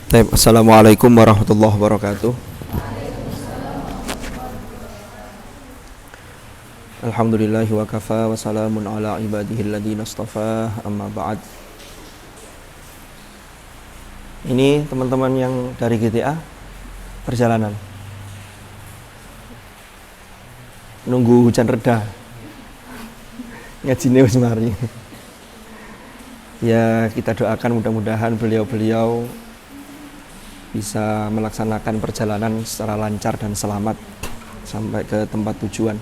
Assalamualaikum warahmatullahi wabarakatuh. Alhamdulillahi wa kafa wa salamun ala ibadihi alladhina astafa, amma ba'd. Ini teman-teman yang dari GTA perjalanan nunggu hujan reda ngajine wis mari. Ya, kita doakan mudah-mudahan beliau-beliau bisa melaksanakan perjalanan secara lancar dan selamat sampai ke tempat tujuan.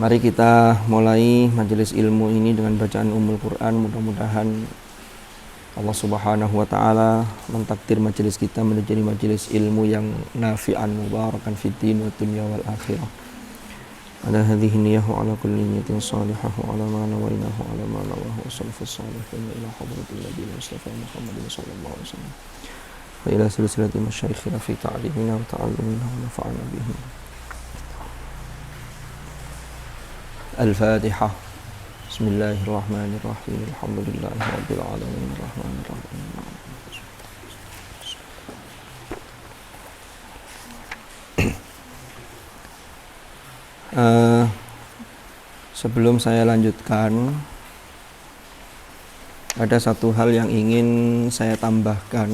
Mari kita mulai majelis ilmu ini dengan bacaan Ummul Quran. Mudah-mudahan Allah Subhanahu wa taala mentakdir majelis kita menjadi majelis ilmu yang nafi'an mubarakan fid din wa dunya wal akhirah. Ala hadhihi niyyah wa ala kulli niyyatin salihah wa ala ma nawainahu ala ma nawahu salafus salihin ila hadratil nabiy Mustafa Muhammadin sallallahu alaihi wasallam. وإلى سلسلة مشايخنا في تعليمنا وتعلمنا ونفعنا بهم. الفاتحة. بسم الله الرحمن الرحيم. الحمد لله رب العالمين الرحمن الرحيم. Sebelum saya lanjutkan, ada satu hal yang ingin saya tambahkan.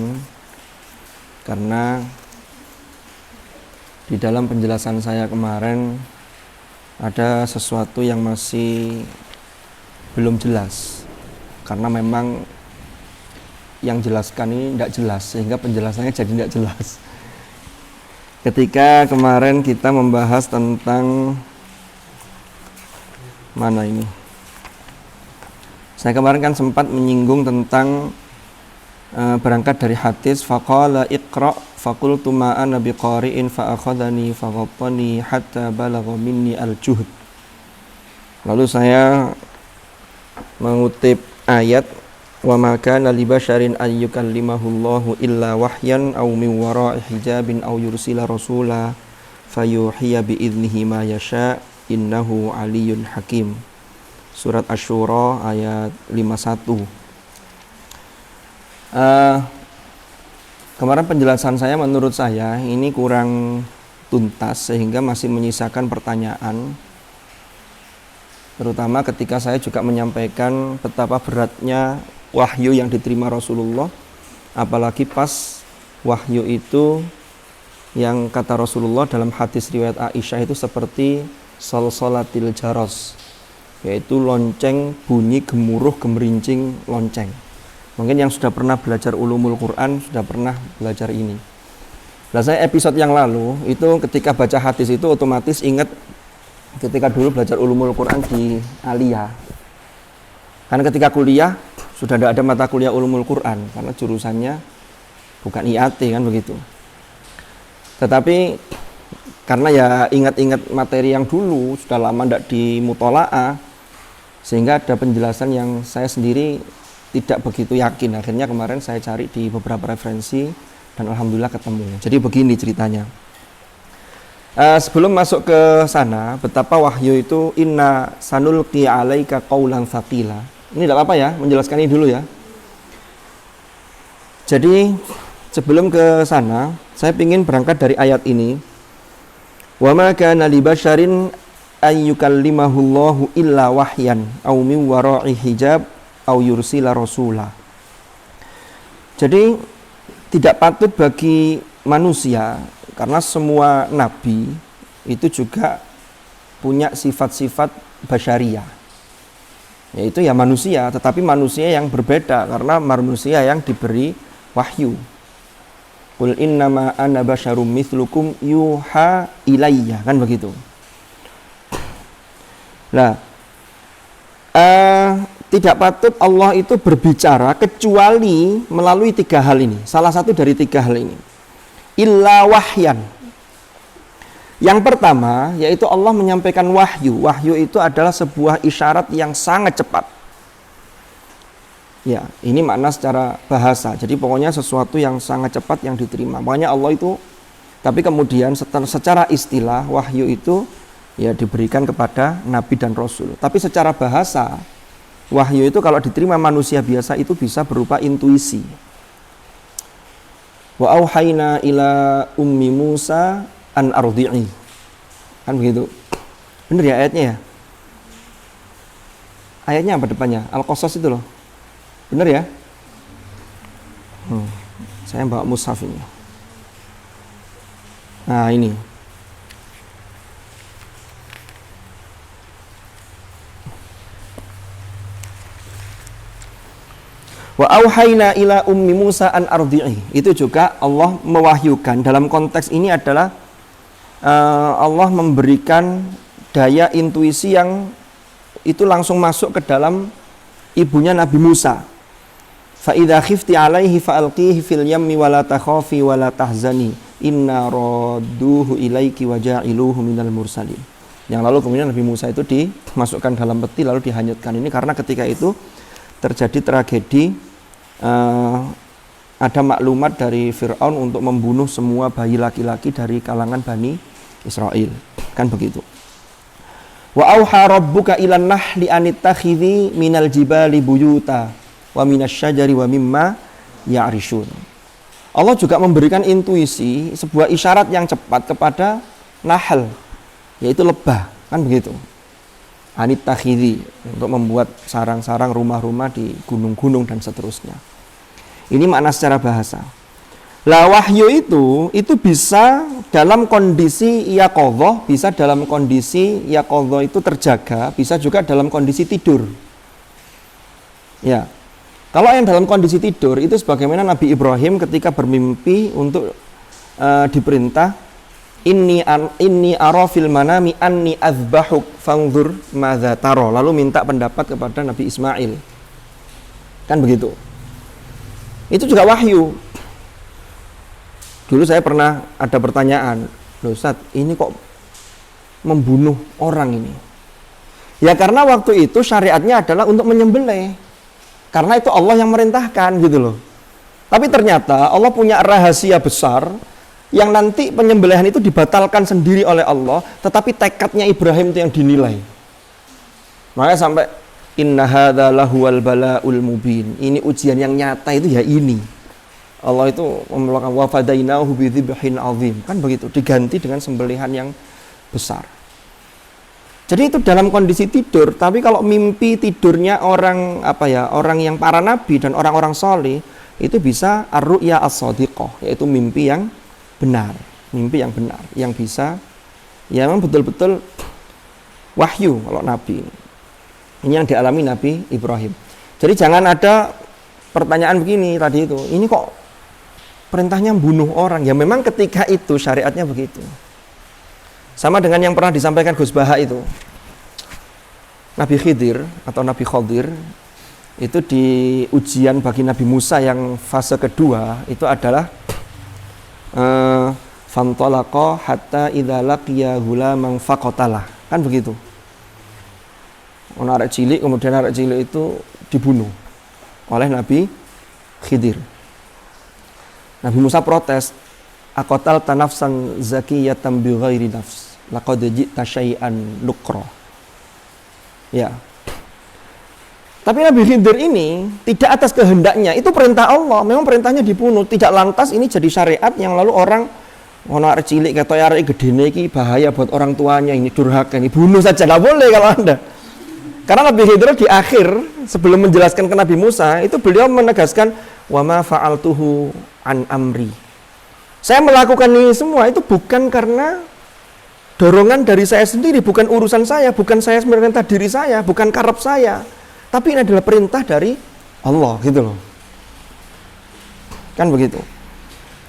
Karena di dalam penjelasan saya kemarin ada sesuatu yang masih belum jelas, karena memang yang jelaskan ini tidak jelas sehingga penjelasannya jadi tidak jelas. Ketika kemarin kita membahas tentang mana ini, saya kemarin kan sempat menyinggung tentang berangkat dari hadis faqala iqra faqultu ma ana biqari'in fa akhadhani fa ghattani hatta balagha minni al-juhd. Lalu saya mengutip ayat wa ma kana li basharin an yukallimahu Allahu illa wahyan aw min wara'i hijabin aw yursila rasula fayuhiya bi idnihi ma yasha innahu aliyyun hakim. Surat Asy-Syura ayat 51. Kemarin penjelasan saya menurut saya ini kurang tuntas sehingga masih menyisakan pertanyaan, terutama ketika saya juga menyampaikan betapa beratnya wahyu yang diterima Rasulullah, apalagi pas wahyu itu yang kata Rasulullah dalam hadis riwayat Aisyah itu seperti salsalatil jaros, yaitu lonceng bunyi gemuruh gemerincing lonceng. Mungkin yang sudah pernah belajar ulumul Quran sudah pernah belajar ini. Nah, saya episode yang lalu itu ketika baca hadis itu otomatis ingat ketika dulu belajar ulumul Quran di Aliyah. Karena ketika kuliah sudah tidak ada mata kuliah ulumul Quran karena jurusannya bukan IAT kan begitu. Tetapi karena ya ingat-ingat materi yang dulu sudah lama tidak di mutola'ah, sehingga ada penjelasan yang saya sendiri tidak begitu yakin. Akhirnya kemarin saya cari di beberapa referensi dan alhamdulillah ketemu. Jadi begini ceritanya. Sebelum masuk ke sana, betapa wahyu itu inna sanulqi alaika qaulan tsaqila. Ini tidak apa-apa ya, menjelaskan ini dulu ya. Jadi sebelum ke sana, saya ingin berangkat dari ayat ini. Wa ma kana li basyarin an yukallimahu Allahu illa wahyan aw min wara'i hijab au yursila rasula. Jadi tidak patut bagi manusia, karena semua nabi itu juga punya sifat-sifat basyariah, yaitu ya manusia, tetapi manusia yang berbeda karena manusia yang diberi wahyu. Qul innama ana basyarum mithlukum yuha ilayya, kan begitu. Nah, tidak patut Allah itu berbicara kecuali melalui tiga hal ini. Salah satu dari tiga hal ini. Illa wahyan. Yang pertama, yaitu Allah menyampaikan wahyu. Wahyu itu adalah sebuah isyarat yang sangat cepat. Ya, ini makna secara bahasa. Jadi pokoknya sesuatu yang sangat cepat yang diterima. Makanya Allah itu, tapi kemudian secara istilah wahyu itu ya diberikan kepada Nabi dan Rasul. Tapi secara bahasa, wahyu itu kalau diterima manusia biasa itu bisa berupa intuisi. Wa auhayna ila ummi Musa an ardi'i. Kan begitu. Bener ya ayatnya ya? Ayatnya apa depannya? Al-Qasas itu loh. Bener ya? Saya bawa mushaf ini. Nah ini. Wa auhayna ila ummi Musa an ardi'i. Itu juga Allah mewahyukan. Dalam konteks ini adalah Allah memberikan daya intuisi yang itu langsung masuk ke dalam ibunya Nabi Musa. Fa idza khifti alaihi fa'alqihi fil yammi wa la takhafi wa la tahzani inna radduhu ilaiki wa ja'iluhu minal mursalin. Yang lalu kemudian Nabi Musa itu dimasukkan dalam peti lalu dihanyutkan. Ini karena ketika itu terjadi tragedi, ada maklumat dari Fir'aun untuk membunuh semua bayi laki-laki dari kalangan Bani Israel. Kan begitu. Wa auha rabbuka ilan nahli anittakhidhi minal jibali buyuta wa minasyajari wa mimma ya'rishun. Allah juga memberikan intuisi, sebuah isyarat yang cepat kepada nahl, yaitu lebah. Kan begitu. Anittakhidhi, untuk membuat sarang-sarang rumah-rumah di gunung-gunung dan seterusnya. Ini makna secara bahasa. Lah wahyu itu bisa dalam kondisi yaqadhah, bisa dalam kondisi yaqadhah itu terjaga, bisa juga dalam kondisi tidur. Ya. Kalau yang dalam kondisi tidur itu sebagaimana Nabi Ibrahim ketika bermimpi untuk diperintah inni ara fil manami anni azbahuk fanzur madza tara, lalu minta pendapat kepada Nabi Ismail. Kan begitu. Itu juga wahyu. Dulu saya pernah ada pertanyaan, loh Ustaz, ini kok membunuh orang ini? Ya karena waktu itu syariatnya adalah untuk menyembelih. Karena itu Allah yang merintahkan gitu loh. Tapi ternyata Allah punya rahasia besar yang nanti penyembelihan itu dibatalkan sendiri oleh Allah, tetapi tekadnya Ibrahim itu yang dinilai. Makanya sampai inna hadza lahuwal bala'ul mubin. Ini ujian yang nyata itu ya ini. Allah itu memelakukan wa fadainahu bidzibhin azim. Kan begitu, diganti dengan sembelihan yang besar. Jadi itu dalam kondisi tidur, tapi kalau mimpi tidurnya orang orang yang para nabi dan orang-orang soleh itu bisa ar-ru'ya as-shadiqah, yaitu mimpi yang benar, yang bisa ya memang betul-betul wahyu kalau nabi. Ini yang dialami Nabi Ibrahim. Jadi jangan ada pertanyaan begini tadi itu, ini kok perintahnya membunuh orang? Ya memang ketika itu syariatnya begitu. Sama dengan yang pernah disampaikan Gus Baha itu. Nabi Khidir atau Nabi Khadir itu di ujian bagi Nabi Musa yang fase kedua itu adalah fantalaqa hatta idza laqiya ghulaman faqatalah. Kan begitu. Anak cilik, kemudian anak cilik itu dibunuh oleh Nabi Khidir. Nabi Musa protes, aqatal tanafsan zakiyatan bighairi nafs laqad ji'ta syai'an nukra. Ya. Tapi Nabi Khidir ini tidak atas kehendaknya, itu perintah Allah, memang perintahnya dibunuh, tidak lantas ini jadi syariat yang lalu orang anak cilik ketoy arek gedene iki bahaya buat orang tuanya, ini durhaka, ini bunuh saja, enggak boleh kalau Anda. Karena Nabi Khidir di akhir sebelum menjelaskan ke Nabi Musa itu beliau menegaskan wa ma fa'altuhu an amri. Saya melakukan ini semua itu bukan karena dorongan dari saya sendiri, bukan urusan saya, bukan saya memerintah diri saya, bukan karep saya, tapi ini adalah perintah dari Allah gitu loh. Kan begitu.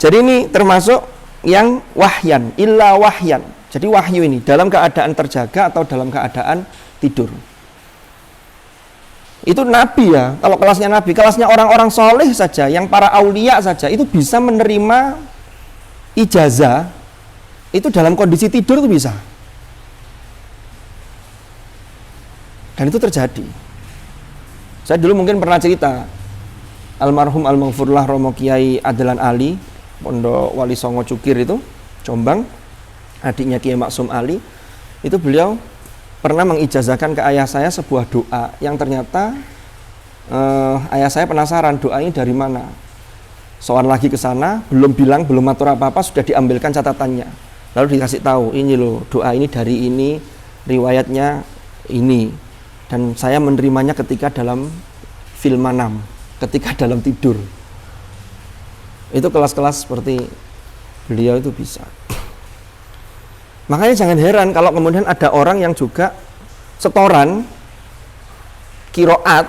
Jadi ini termasuk yang wahyan, illa wahyan. Jadi wahyu ini dalam keadaan terjaga atau dalam keadaan tidur. Itu nabi ya, kalau kelasnya nabi, kelasnya orang-orang soleh saja, yang para aulia saja, itu bisa menerima ijazah, itu dalam kondisi tidur itu bisa. Dan itu terjadi. Saya dulu mungkin pernah cerita, almarhum al-maghfurlah Romo Kiai Adlan Ali, Pondok Wali Songo Cukir itu, Jombang, adiknya Kiai Maksum Ali, itu beliau pernah mengijazahkan ke ayah saya sebuah doa yang ternyata ayah saya penasaran doa ini dari mana. sowan lagi ke sana, belum bilang, belum atur apa-apa, sudah diambilkan catatannya. Lalu dikasih tahu, ini loh, doa ini dari ini, riwayatnya ini. Dan saya menerimanya ketika dalam film manam, ketika dalam tidur. Itu kelas-kelas seperti beliau itu bisa. Makanya jangan heran kalau kemudian ada orang yang juga setoran kiroat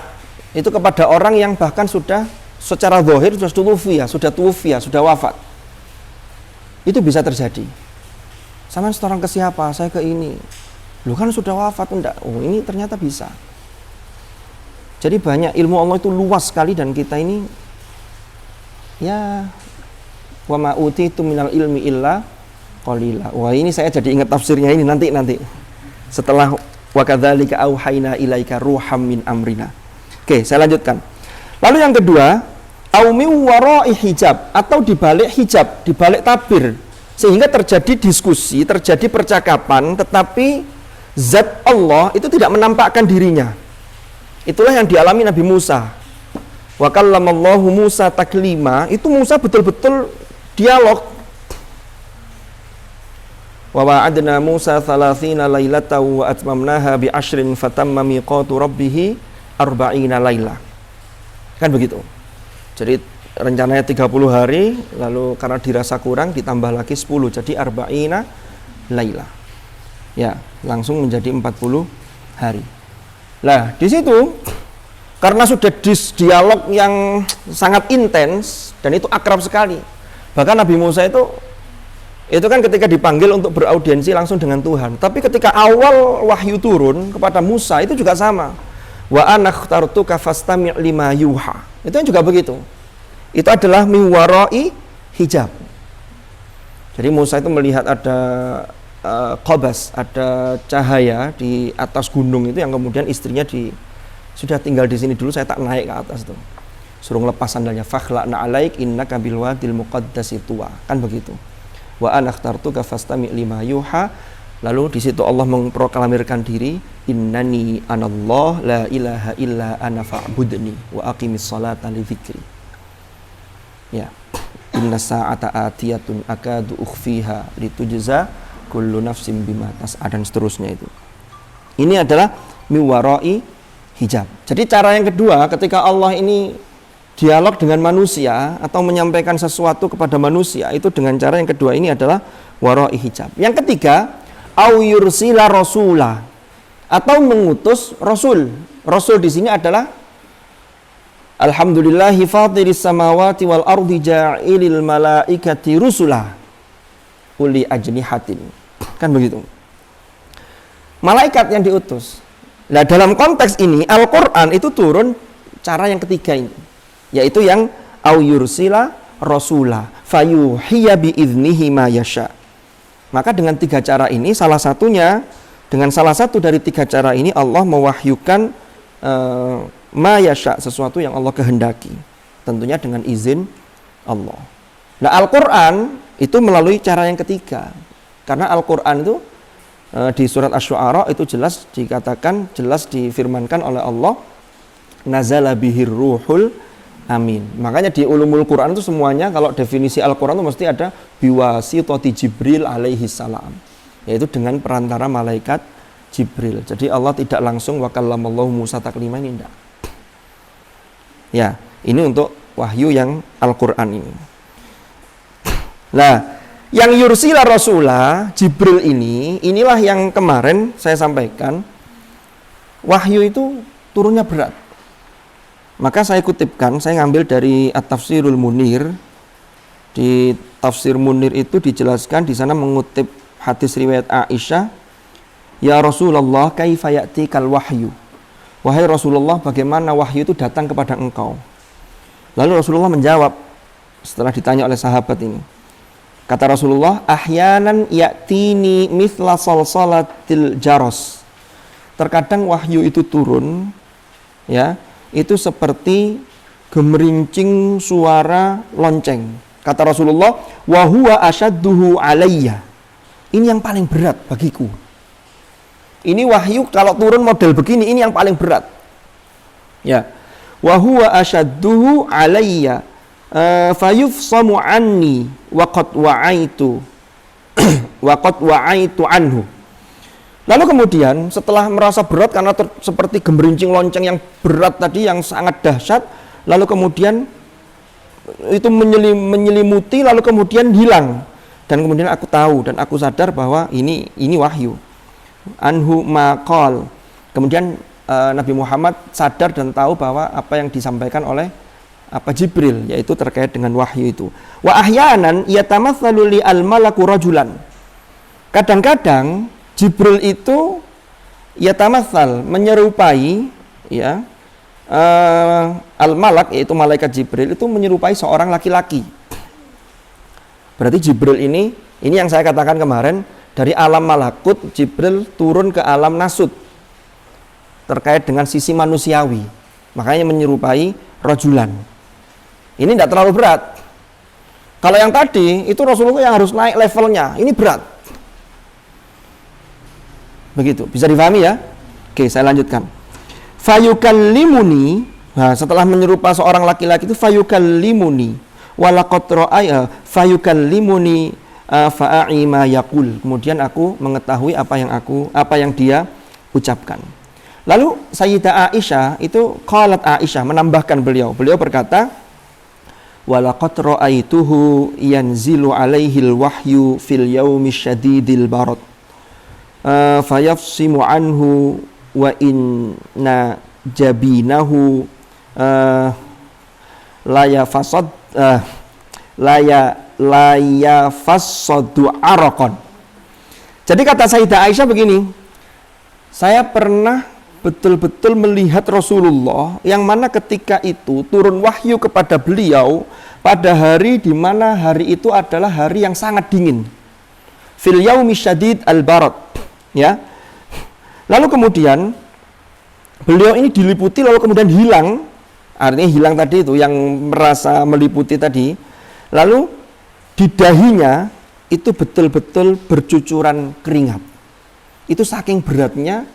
itu kepada orang yang bahkan sudah secara zahir sudah tuwfiya, sudah wafat. Itu bisa terjadi. Sama setoran ke siapa? Saya ke ini. Lu kan sudah wafat, enggak? Oh, ini ternyata bisa. Jadi banyak, ilmu Allah itu luas sekali dan kita ini ya wa ma utitu minal ilmi illa qalila. Wah, ini saya jadi ingat tafsirnya ini nanti. Setelah wa kadzalika auhayna ilaika ruham min amrina. Oke, saya lanjutkan. Lalu yang kedua, au min wara'i hijab, atau di balik hijab, di balik tabir, sehingga terjadi diskusi, terjadi percakapan, tetapi zat Allah itu tidak menampakkan dirinya. Itulah yang dialami Nabi Musa. Wa kallamallahu Musa taklima, itu Musa betul-betul dialog. Wa wa'adna Musa 30 lailatan wa atmamnaha bi 'ashrin fatamma miqatu rabbih 40 laila. Kan begitu. Jadi rencananya 30 hari, lalu karena dirasa kurang ditambah lagi 10, jadi 40 laila. Ya, langsung menjadi 40 hari. Lah, di situ karena sudah dialog yang sangat intens dan itu akrab sekali. Bahkan Nabi Musa itu kan ketika dipanggil untuk beraudiensi langsung dengan Tuhan. Tapi ketika awal wahyu turun kepada Musa itu juga sama. Wa ana ikhtartuka fastami' lima yuha. Itu juga begitu. Itu adalah min wara'i hijab. Jadi Musa itu melihat ada qabas, ada cahaya di atas gunung itu yang kemudian istrinya sudah tinggal di sini dulu, saya tak naik ke atas tuh. Suruh ngelepas sandalnya, fakhla'na 'alaik innaka bil wadil muqaddasi tuwa. Kan begitu. Wa ana ikhtartuka fastami' lima yuha. Lalu di situ Allah memproklamirkan diri, innani anallah la ilaha illa ana fa'budni wa aqimis salata li dzikri. Ya. Inna sa'ata atiyatun akadu ukhfiha litujza kullu nafsin bima tas'a, dan seterusnya itu. Ini adalah miwara'i hijab. Jadi cara yang kedua ketika Allah ini dialog dengan manusia atau menyampaikan sesuatu kepada manusia, itu dengan cara yang kedua ini adalah wara'i hijab. Yang ketiga, au yursila rasula, atau mengutus rasul. Rasul di sini adalah alhamdulillahi fatiris samawati wal ardi ja'ilil malaikati rusula uli ajnihatin. Kan begitu. Malaikat yang diutus. Nah, dalam konteks ini Al-Qur'an itu turun cara yang ketiga ini, yaitu yang au yursila rasula fayuhiya bi idnihi ma yasha. Maka dengan tiga cara ini, salah satu dari tiga cara ini Allah mewahyukan ma yasha, sesuatu yang Allah kehendaki, tentunya dengan izin Allah. Nah, Al-Qur'an itu melalui cara yang ketiga. Karena Al-Qur'an itu di surat Asy-Syu'ara itu jelas dikatakan, jelas difirmankan oleh Allah, nazala bihir ruhul amin. Makanya di ulumul Quran itu semuanya kalau definisi Al-Quran itu mesti ada biwasitati Jibril alaihi salam, yaitu dengan perantara malaikat Jibril. Jadi Allah tidak langsung wa kallamallahu Musa taklima, ini enggak. Ya, ini untuk wahyu yang Al-Quran ini. Nah, yang yursila rasulah Jibril inilah yang kemarin saya sampaikan, wahyu itu turunnya berat. Maka saya kutipkan, saya ngambil dari At-Tafsirul Munir. Di Tafsir Munir itu dijelaskan, di sana mengutip hadis riwayat Aisyah, ya Rasulullah kaifa ya'tikal wahyu. Wahai Rasulullah, bagaimana wahyu itu datang kepada engkau? Lalu Rasulullah menjawab setelah ditanya oleh sahabat ini. Kata Rasulullah, ahyanan ya'tini mithla salsalatil jaros. Terkadang wahyu itu turun, ya, itu seperti gemerincing suara lonceng. Kata Rasulullah, wa huwa asyadduhu alayya. Ini yang paling berat bagiku. Ini wahyu kalau turun model begini, ini yang paling berat. Ya. Wa huwa asyadduhu alayya fayufsamu anni wa qad wa'aitu anhu. Lalu kemudian setelah merasa berat karena seperti gemerincing lonceng yang berat tadi yang sangat dahsyat, lalu kemudian itu menyelimuti lalu kemudian hilang, dan kemudian aku tahu dan aku sadar bahwa ini wahyu. Anhu maqal. Kemudian Nabi Muhammad sadar dan tahu bahwa apa yang disampaikan oleh Jibril, yaitu terkait dengan wahyu itu. Wa ahyanan yatamatsalu li al-malaku rajulan. Kadang-kadang Jibril itu yatamatsal, menyerupai ya al-malak, yaitu malaikat Jibril itu menyerupai seorang laki-laki. Berarti Jibril ini yang saya katakan kemarin, dari alam malakut Jibril turun ke alam nasut terkait dengan sisi manusiawi. Makanya menyerupai rajulan. Ini tidak terlalu berat. Kalau yang tadi itu Rasulullah yang harus naik levelnya, ini berat. Begitu, bisa difahami ya? Oke, saya lanjutkan. Fayukallimuni, nah, setelah menyerupai seorang laki-laki itu fayukallimuni walaqad ra'aya fayukallimuni fa'i ma yaqul. Kemudian aku mengetahui apa yang dia ucapkan. Lalu Sayyidah Aisyah itu qalat Aisyah menambahkan beliau berkata, walaqad ra'aituhu yanzilu alaihil wahyu fil yaumi syadidil barad fayafsimu anhu wa inna jabinahu la yafassadu araqan. Jadi kata Sayyidah Aisyah begini, saya pernah betul-betul melihat Rasulullah yang mana ketika itu turun wahyu kepada beliau pada hari di mana hari itu adalah hari yang sangat dingin. Fil yaumi syadid al-barad. Ya. Lalu kemudian beliau ini diliputi lalu kemudian hilang. Artinya hilang tadi itu yang merasa meliputi tadi. Lalu di dahinya itu betul-betul bercucuran keringat. Itu saking beratnya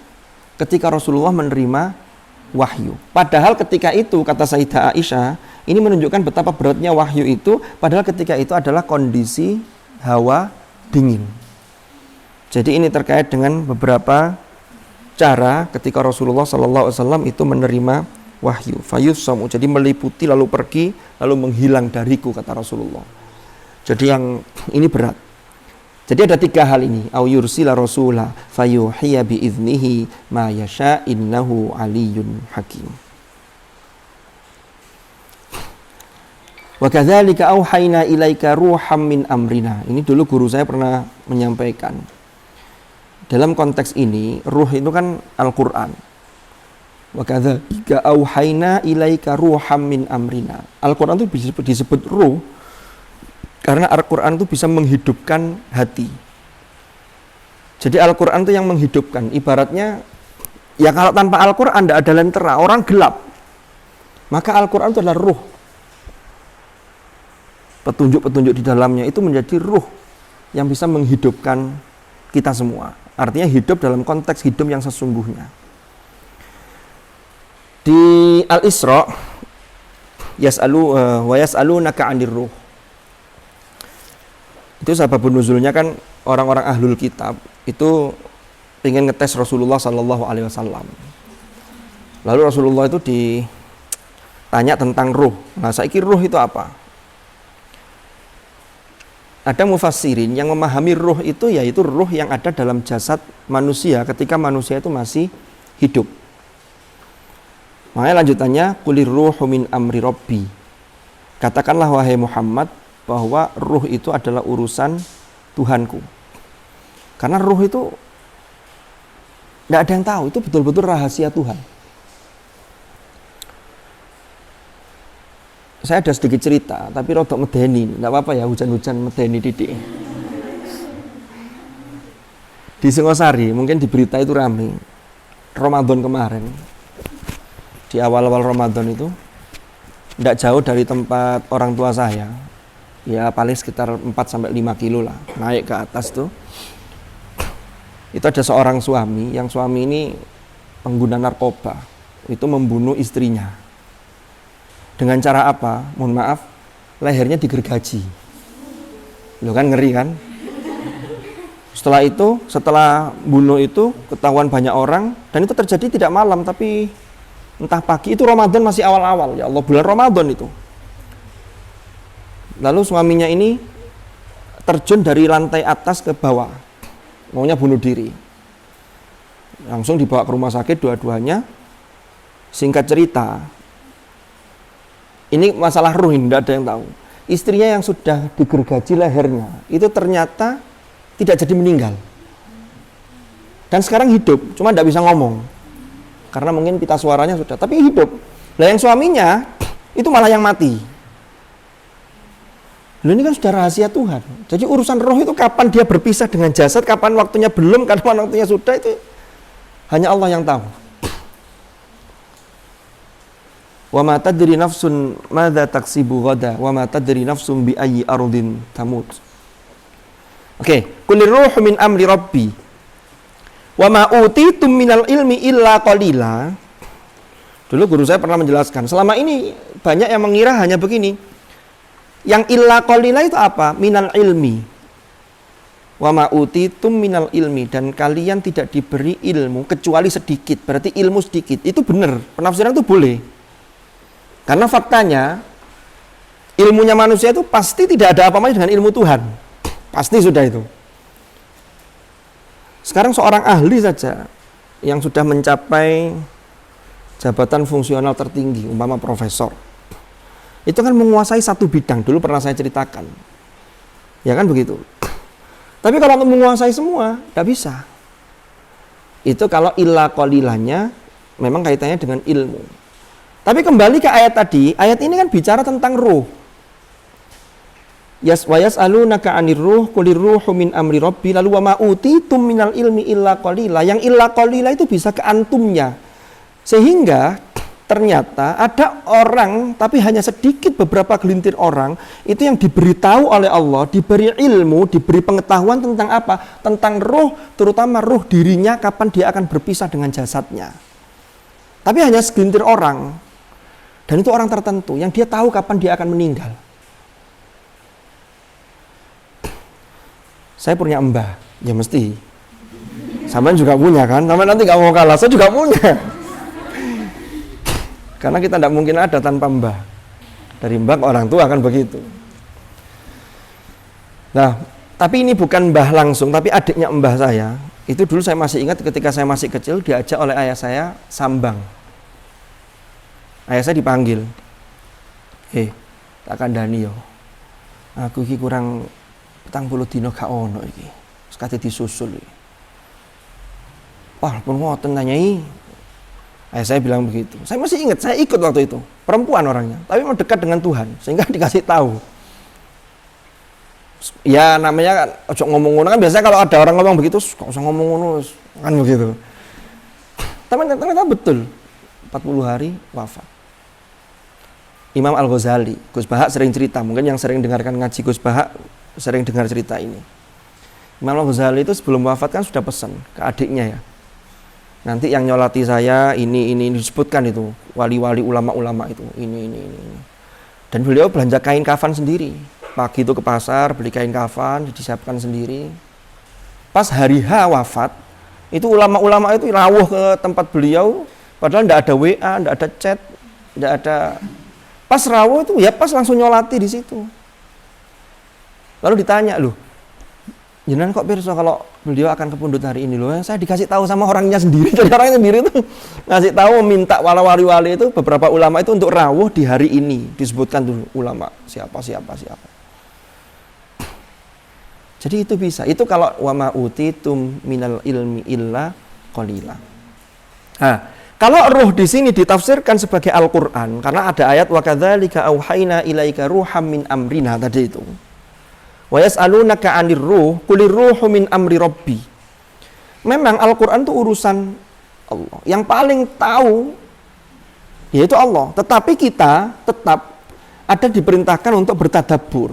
ketika Rasulullah menerima wahyu. Padahal ketika itu kata Sayyidah Aisyah, ini menunjukkan betapa beratnya wahyu itu, padahal ketika itu adalah kondisi hawa dingin. Jadi ini terkait dengan beberapa cara ketika Rasulullah SAW itu menerima wahyu. Fayusamu, jadi meliputi lalu pergi lalu menghilang dariku kata Rasulullah. Jadi yang ini berat. Jadi ada 3 hal ini. Au yursila rasulah fayuhiya biiznihi ma yasha innahu aliyyun hakim. Wa kadzalika auhayna ilaika ruham min amrina. Ini dulu guru saya pernah menyampaikan. Dalam konteks ini, ruh itu kan Al-Qur'an. Wa kadzalika auhayna ilaika ruham min amrina. Al-Qur'an itu disebut ruh karena Al-Quran itu bisa menghidupkan hati. Jadi Al-Quran itu yang menghidupkan. Ibaratnya, ya kalau tanpa Al-Quran tidak ada lentera, orang gelap. Maka Al-Quran itu adalah ruh. Petunjuk-petunjuk di dalamnya itu menjadi ruh yang bisa menghidupkan kita semua. Artinya hidup dalam konteks hidup yang sesungguhnya. Di Al-Isra, wa yas'alunaka 'anir ruh. Itu sababun nuzulnya kan orang-orang ahlul kitab itu ingin ngetes Rasulullah Sallallahu Alaihi Wasallam. Lalu Rasulullah itu ditanya tentang ruh. Nah, saiki ruh itu apa? Ada mufassirin yang memahami ruh itu yaitu ruh yang ada dalam jasad manusia ketika manusia itu masih hidup. Makanya lanjutannya kulir ruhu min amri rabbi. Katakanlah wahai Muhammad bahwa ruh itu adalah urusan Tuhanku. Karena ruh itu tidak ada yang tahu, itu betul-betul rahasia Tuhan. Saya ada sedikit cerita, tapi rodok medeni, tidak apa-apa ya, hujan-hujan medeni didik. Di Singosari, mungkin di berita itu ramai. Ramadan kemarin, di awal-awal Ramadan itu, tidak jauh dari tempat orang tua saya. Ya paling sekitar 4-5 kilo lah, naik ke atas tuh. Itu ada seorang suami, yang suami ini pengguna narkoba. Itu membunuh istrinya. Dengan cara apa? Mohon maaf, lehernya digergaji. Loh kan ngeri kan? Setelah itu, setelah bunuh itu ketahuan banyak orang, dan itu terjadi tidak malam tapi entah pagi. Itu Ramadan masih awal-awal, ya Allah, bulan Ramadan itu. Lalu suaminya ini terjun dari lantai atas ke bawah, maunya bunuh diri. Langsung dibawa ke rumah sakit dua-duanya. Singkat cerita, ini masalah ruh, tidak ada yang tahu. Istrinya yang sudah digergaji lehernya itu ternyata tidak jadi meninggal, dan sekarang hidup, cuma tidak bisa ngomong karena mungkin pita suaranya sudah, tapi hidup. Lah yang suaminya itu malah yang mati. Loh, ini kan sudah rahasia Tuhan. Jadi urusan roh itu kapan dia berpisah dengan jasad, kapan waktunya belum, kapan waktunya sudah, itu hanya Allah yang tahu. Wa ma tadri nafsun madza taksibu ghada wa ma tadri nafsun bi ayyi ardin tamut. Oke, kulir ruh min amri rabbi. Wa ma utitum minal ilmi illa qalila. Dulu guru saya pernah menjelaskan, selama ini banyak yang mengira hanya begini. Yang illa qalila itu apa? Minal ilmi. Wa ma utitum minal ilmi, dan kalian tidak diberi ilmu kecuali sedikit. Berarti ilmu sedikit. Itu benar, penafsiran itu boleh. Karena faktanya ilmunya manusia itu pasti tidak ada apa-apanya dengan ilmu Tuhan. Pasti sudah itu. Sekarang seorang ahli saja yang sudah mencapai jabatan fungsional tertinggi, umpama profesor, itu kan menguasai satu bidang. Dulu pernah saya ceritakan. Ya kan begitu. Tapi kalau untuk menguasai semua, tidak bisa. Itu kalau illa qalilanya memang kaitannya dengan ilmu. Tapi kembali ke ayat tadi, ayat ini kan bicara tentang ruh. Wa yas'alunaka 'anir ruh qulir ruhu min amri rabbi, lalu wa ma utitum minal ilmi illa qalila. Yang illa qalila itu bisa ke antumnya. Sehingga ternyata ada orang, tapi hanya sedikit, beberapa gelintir orang itu yang diberitahu oleh Allah, diberi ilmu, diberi pengetahuan tentang apa? Tentang ruh, terutama ruh dirinya, kapan dia akan berpisah dengan jasadnya. Tapi hanya segelintir orang. Dan itu orang tertentu yang dia tahu kapan dia akan meninggal. Saya punya mbah, ya mesti. Sampean juga punya kan? Sampean nanti gak mau kalah, saya juga punya. Karena kita tidak mungkin ada tanpa mbah. Dari mbah ke orang tua kan begitu. Nah, tapi ini bukan mbah langsung, tapi adiknya mbah saya. Itu dulu saya masih ingat ketika saya masih kecil, diajak oleh ayah saya sambang. Ayah saya dipanggil, tak kandhani yo. Aku iki kurang 40 dino gak ono iki. Sekate disusul iki. Wah, pun ngoten nanyai. Ayah saya bilang begitu. Saya masih ingat, saya ikut waktu itu. Perempuan orangnya, tapi mau dekat dengan Tuhan, sehingga dikasih tahu. Ya namanya kan ojo ngomong ngono kan, biasanya kalau ada orang ngomong begitu, kok usah ngomong ngono kan begitu. Tapi ternyata betul. 40 hari wafat. Imam Al-Ghazali, Gus Bahak sering cerita, mungkin yang sering dengarkan ngaji Gus Bahak sering dengar cerita ini. Imam Al-Ghazali itu sebelum wafat kan sudah pesan ke adiknya ya. Nanti yang nyolati saya ini disebutkan itu, wali-wali ulama-ulama itu, ini. Dan beliau belanja kain kafan sendiri. Pagi itu ke pasar beli kain kafan, disiapkan sendiri. Pas hari H wafat, itu ulama-ulama itu rawuh ke tempat beliau, padahal tidak ada WA, tidak ada chat, tidak ada. Pas rawuh itu ya pas langsung nyolati di situ. Lalu ditanya, loh, jenengan kok pirsa kalau beliau akan kepundut hari ini? Loh, saya dikasih tahu sama orangnya sendiri. Dari orangnya sendiri itu ngasih tahu, minta wali-wali itu, beberapa ulama itu untuk rawuh di hari ini. Disebutkan tuh ulama siapa. Jadi itu bisa. Itu kalau wa ma utitum minal ilmi illa qalila. Nah, kalau ruh di sini ditafsirkan sebagai Al-Qur'an, karena ada ayat wa kadzalika auhayna ilaika ruham min amrina tadi itu. Wa yas'alunaka 'anir ruh qulir ruhu min amri rabbi. Memang Al-Qur'an itu urusan Allah. Yang paling tahu yaitu Allah. Tetapi kita tetap ada diperintahkan untuk bertadabbur.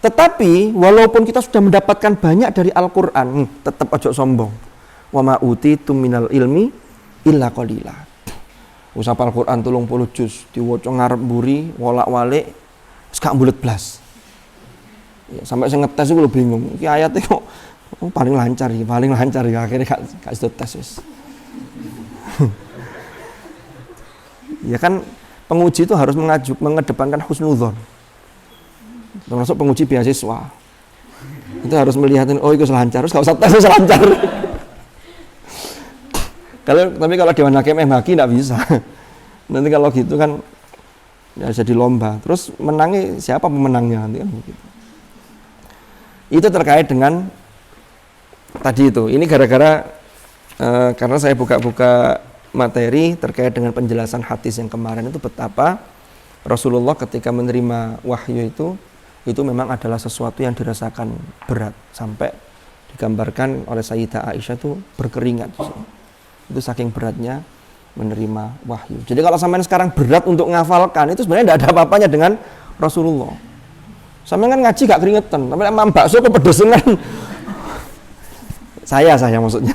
Tetapi walaupun kita sudah mendapatkan banyak dari Al-Qur'an, tetap ojo sombong. Wa ma utitum minal ilmi illa qalila. Usah Al-Qur'an 30 juz, diwaca ngarep mburi, wolak-walik, gak bulet blas. Ya, sampai saya ngetes itu bingung. Iki ayatnya kok paling lancar ya, akhirnya gak iso tes wis. Ya kan penguji itu harus mengedepankan husnudzon. Termasuk penguji beasiswa. Itu harus melihatin, oh itu lancar, terus gak usah tes lancar. Tapi kalau Dewan Hakim MHQ nggak bisa. Nanti kalau gitu kan ya jadi lomba. Terus menangnya siapa pemenangnya nanti kan begitu. Itu terkait dengan tadi itu. Ini gara-gara karena saya buka-buka materi terkait dengan penjelasan hadis yang kemarin itu betapa Rasulullah ketika menerima wahyu itu memang adalah sesuatu yang dirasakan berat sampai digambarkan oleh Sayyidah Aisyah itu berkeringat. Itu saking beratnya menerima wahyu. Jadi kalau sampean sekarang berat untuk ngafalkan itu sebenarnya tidak ada apa-apanya dengan Rasulullah. Sampean kan ngaji gak keringetan, tapi emang bakso kepedesan kan. Saya maksudnya.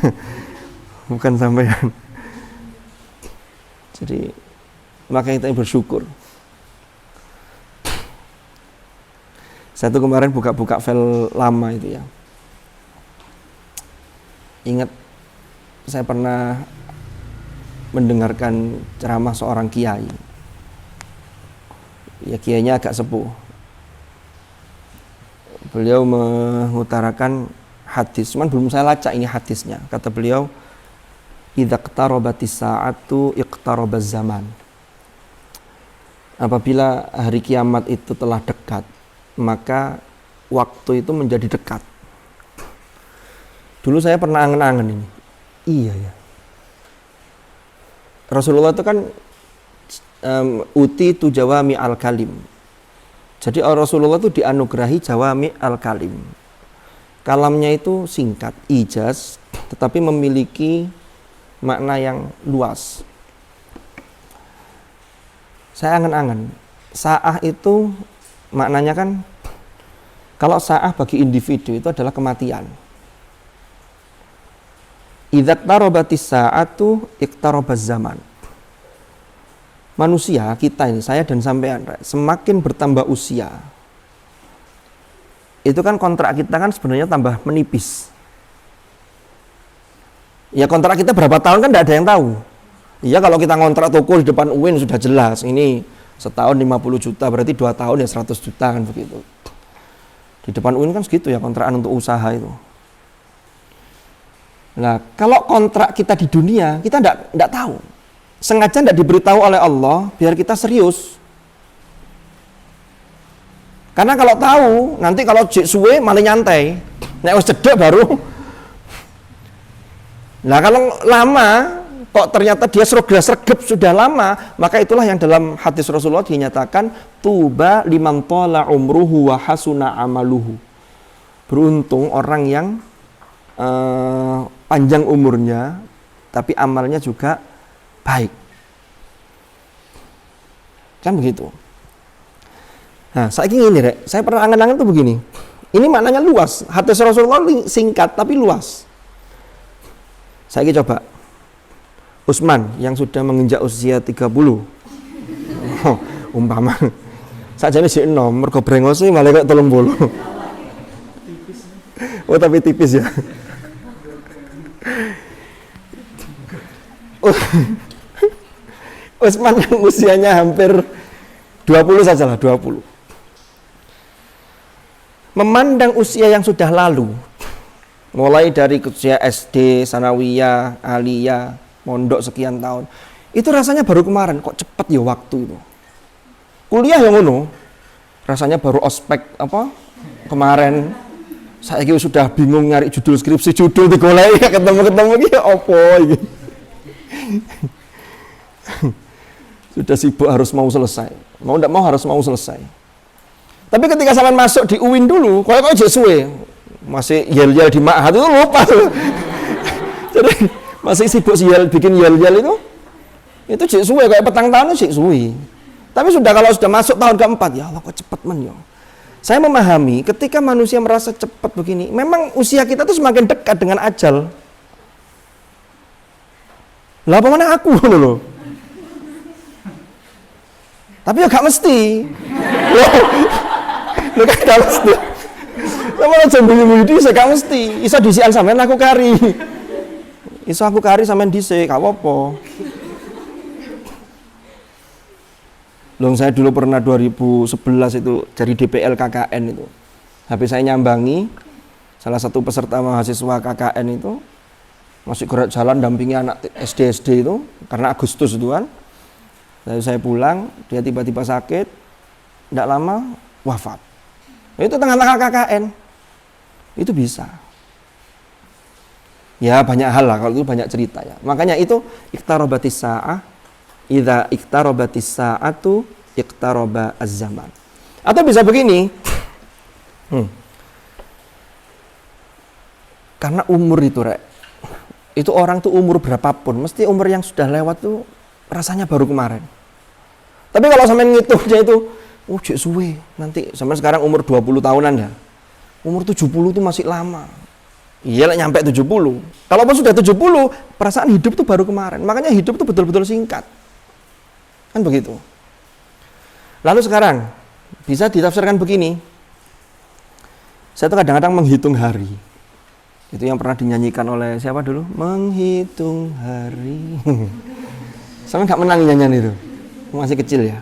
Bukan sampean. Jadi makanya kita bersyukur. Saya tuh kemarin buka-buka file lama itu ya. Ingat saya pernah mendengarkan ceramah seorang kiai. Ya kiainya agak sepuh. Beliau mengutarakan hadis, cuman belum saya lacak ini hadisnya. Kata beliau, idza iqtarabatis sa'atu iqtarabaz zaman. Apabila hari kiamat itu telah dekat, maka waktu itu menjadi dekat. Dulu saya pernah angen-angen ini. Iya ya. Rasulullah itu kan uti tu jawami al-kalim. Jadi Rasulullah itu dianugerahi jawami al-kalim. Kalamnya itu singkat, ijaz, tetapi memiliki makna yang luas. Saya angen-angen. Sa'ah itu maknanya kan, kalau sa'ah bagi individu itu adalah kematian. Idza iqtarabatis sa'atu iqtarabaz zaman. Manusia kita ini, saya dan sampean, semakin bertambah usia, itu kan kontrak kita kan sebenarnya tambah menipis. Ya kontrak kita berapa tahun kan tidak ada yang tahu. Iya kalau kita ngontrak toko di depan UIN sudah jelas, ini setahun 50 juta, berarti 2 tahun ya 100 juta kan begitu. Di depan UIN kan segitu ya kontrakan untuk usaha itu. Nah, kalau kontrak kita di dunia, kita tidak tahu. Sengaja tidak diberitahu oleh Allah, biar kita serius. Karena kalau tahu, nanti kalau jek suwe malah nyantai. Nek wis cedek baru. Nah, kalau lama, kok ternyata dia sregep sudah lama, maka itulah yang dalam hadis Rasulullah dinyatakan, tuba liman tala umruhu wa hasuna amaluhu. Beruntung orang yang panjang umurnya, tapi amalnya juga baik. Kan begitu. Nah, saya ingin ini, saya pernah angan-angan tuh begini. Ini maknanya luas. Hadis Rasulullah singkat tapi luas. Saya ingin coba. Utsman yang sudah menginjak usia 30. Umpama. Sakjane sik enom, mergo brengose malah kok 30. Oh, tapi tipis ya. Utsman yang usianya hampir 20 sajalah, 20. Memandang usia yang sudah lalu, mulai dari usia SD, sanawiyah, aliyah, mondok sekian tahun, itu rasanya baru kemarin, kok cepat ya waktu itu. Kuliah yang ngono, rasanya baru ospek kemarin. Saya sudah bingung nyari judul skripsi, judul digoleki ketemu iki opo iki. Sudah sibuk harus mau selesai. Mau tidak mau harus mau selesai. Tapi ketika sampean masuk di UIN dulu, kok aja suwe. Masih yel-yel di ma'had itu lupa. Jadi masih sibuk bikin yel-yel itu jek suwe kayak petang tahun jek suwe. Tapi kalau sudah masuk tahun keempat, ya Allah kok cepet men ya. Saya memahami ketika manusia merasa cepat begini, memang usia kita tuh semakin dekat dengan ajal. Lah apa mana aku loh. Tapi ya gak mesti. Lho kan gak mesti. Lha aja bunyi-bunyi dhisik gak mesti. Iso dhisikan sampean aku kari. Iso aku kari sampean dhisik, gak apa-apa. Loh saya dulu pernah 2011 itu dari DPL KKN itu. Habis saya nyambangi salah satu peserta mahasiswa KKN itu masih gerak jalan dampingi anak SD itu karena Agustus itu kan. Lalu saya pulang, dia tiba-tiba sakit, tidak lama wafat. Itu tengah-tengah KKN. Itu bisa. Ya banyak hal lah, kalau itu banyak cerita ya. Makanya itu iqtarabatis sa'ah, idza iqtarabatis sa'atu iqtaraba az-zaman. Atau bisa begini. Karena umur itu, Rek. Itu orang tuh umur berapapun, mesti umur yang sudah lewat tuh rasanya baru kemarin. Tapi kalau sampean ngitungnya itu, jek suwe, nanti sampean sekarang umur 20 tahunan ya. Umur 70 itu masih lama. Iya lah nyampe 70. Kalaupun sudah 70, perasaan hidup tuh baru kemarin. Makanya hidup tuh betul-betul singkat. Kan begitu. Lalu sekarang, bisa ditafsirkan begini. Saya tuh kadang-kadang menghitung hari. Itu yang pernah dinyanyikan oleh siapa dulu? Menghitung hari. Sama nggak menang nyanyian itu. Masih kecil ya.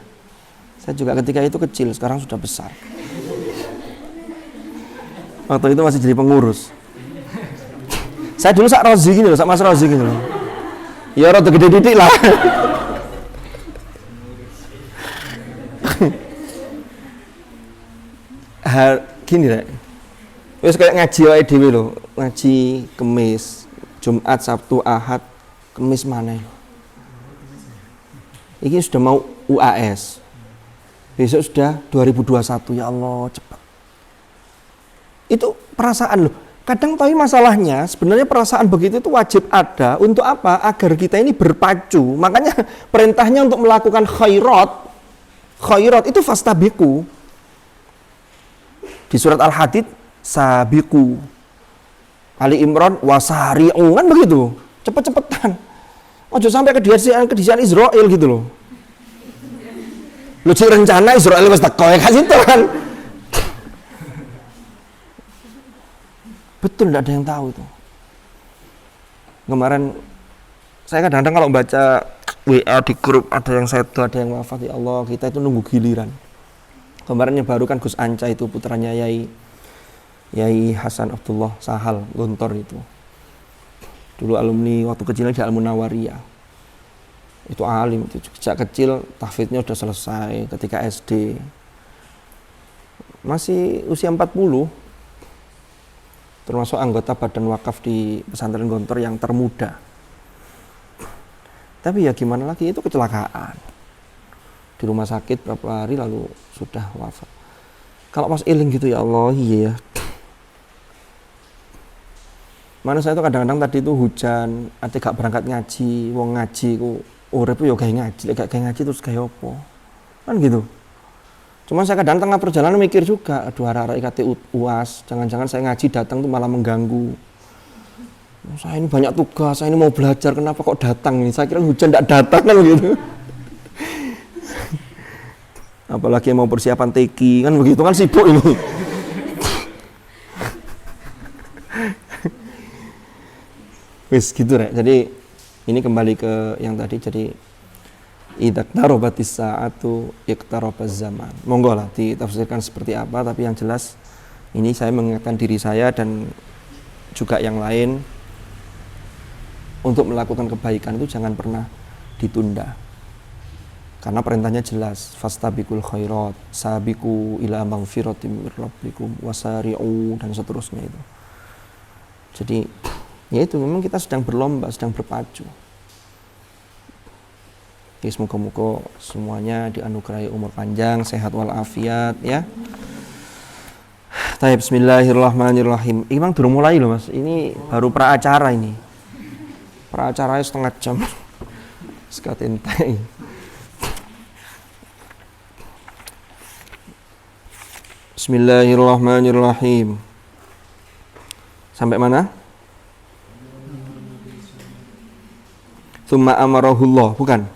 Saya juga ketika itu kecil, sekarang sudah besar. Waktu itu masih jadi pengurus. Saya dulu sak Rozi gini loh, sak Mas Rozi gini loh. Ya rada gede titik lah. Gini Rek. Wis kayak ngaji wae dhewe lho, ngaji Kamis, Jumat, Sabtu, Ahad, Kamis maneh. Ini sudah mau UAS. Besok sudah 2021, ya Allah, cepat. Itu perasaan loh. Kadang tapi masalahnya sebenarnya perasaan begitu itu wajib ada untuk apa? Agar kita ini berpacu. Makanya perintahnya untuk melakukan khairat itu fastabiqu. Di surat Al-Hadid sabiqu. Ali Imran wasari'u, kan begitu. Cepet-cepetan. Ojo sampai kedisian Israel gitu loh. Lu cik rencana Israel wis teko ya situ kan. Betul, tidak ada yang tahu itu. Kemarin saya kadang-kadang kalau baca WA di grup ada yang sedo, ada yang wafat, ya Allah, kita itu nunggu giliran. Kemarin yang baru kan Gus Anca itu putranya Yai Hasan Abdullah Sahal Gontor itu. Dulu alumni waktu kecilnya di Al-Munawariyah. Itu alim, itu sejak kecil tahfidznya udah selesai ketika SD. Masih usia 40. Termasuk anggota badan wakaf di pesantren Gontor yang termuda. Tapi ya gimana lagi, itu kecelakaan. Di rumah sakit berapa hari lalu sudah wafat. Kalau pas eling gitu, ya Allah, iya ya. Mana saya tuh kadang-kadang tadi itu hujan, ate gak berangkat ngaji, wong ngaji ku urip yo gawe ngaji, gak gawe ngaji terus gawe opo. Kan gitu. Cuma saya kadang tengah perjalanan mikir juga, aduh arek-arek IKT UAS, jangan-jangan saya ngaji datang tuh malah mengganggu. Saya ini banyak tugas, saya ini mau belajar, kenapa kok datang nih? Saya kira hujan tidak datang kan gitu. Apalagi mau persiapan TK, kan begitu kan sibuk ini. Wis gitu Rek. Jadi ini kembali ke yang tadi, jadi idza qtarabatis sa'atu iqtarabaz zaman. Monggo lah ditafsirkan seperti apa, tapi yang jelas ini saya mengingatkan diri saya dan juga yang lain untuk melakukan kebaikan itu jangan pernah ditunda. Karena perintahnya jelas, fastabiqul khairat, sabiqu ila maghfiratin mir rabbikum wasari'u dan seterusnya itu. Jadi ya itu memang kita sedang berlomba, sedang berpacu. Oke, semoga-moga semuanya dianugerahi umur panjang, sehat walafiat ya. Baik, bismillahirrahmanirrahim. Ini memang belum mulai loh Mas. Ini baru pra-acara ini. Pra-acaranya setengah jam. Sekatentai. Bismillahirrahmanirrahim. Sampai mana? Tsumma amarahullah, bukan?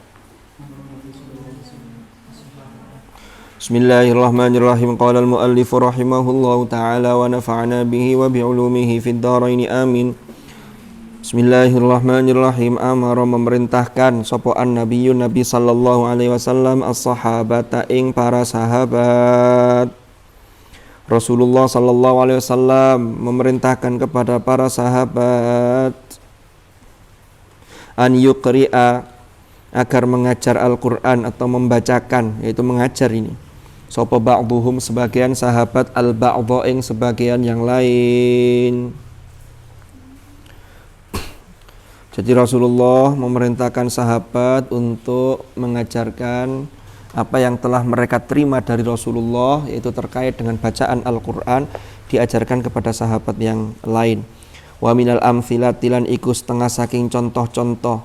Bismillahirrahmanirrahim. Qala al-muallif rahimahullahu ta'ala wa nafa'ana bihi wa bi'ulumihi fid dharain amin. Bismillahirrahmanirrahim. Amara memerintahkan sapa an-nabiyyun nabi sallallahu alaihi wasallam as-sahabata ing para sahabat. Rasulullah sallallahu alaihi wasallam memerintahkan kepada para sahabat an yuqri'a agar mengajar Al-Qur'an atau membacakan, yaitu mengajar ini. Sapa ba'dhum sebagian sahabat al-ba'dha ing sebagian yang lain. Jadi Rasulullah memerintahkan sahabat untuk mengajarkan apa yang telah mereka terima dari Rasulullah, yaitu terkait dengan bacaan Al-Qur'an, diajarkan kepada sahabat yang lain. Wa minal amthilati lan iku setengah saking contoh-contoh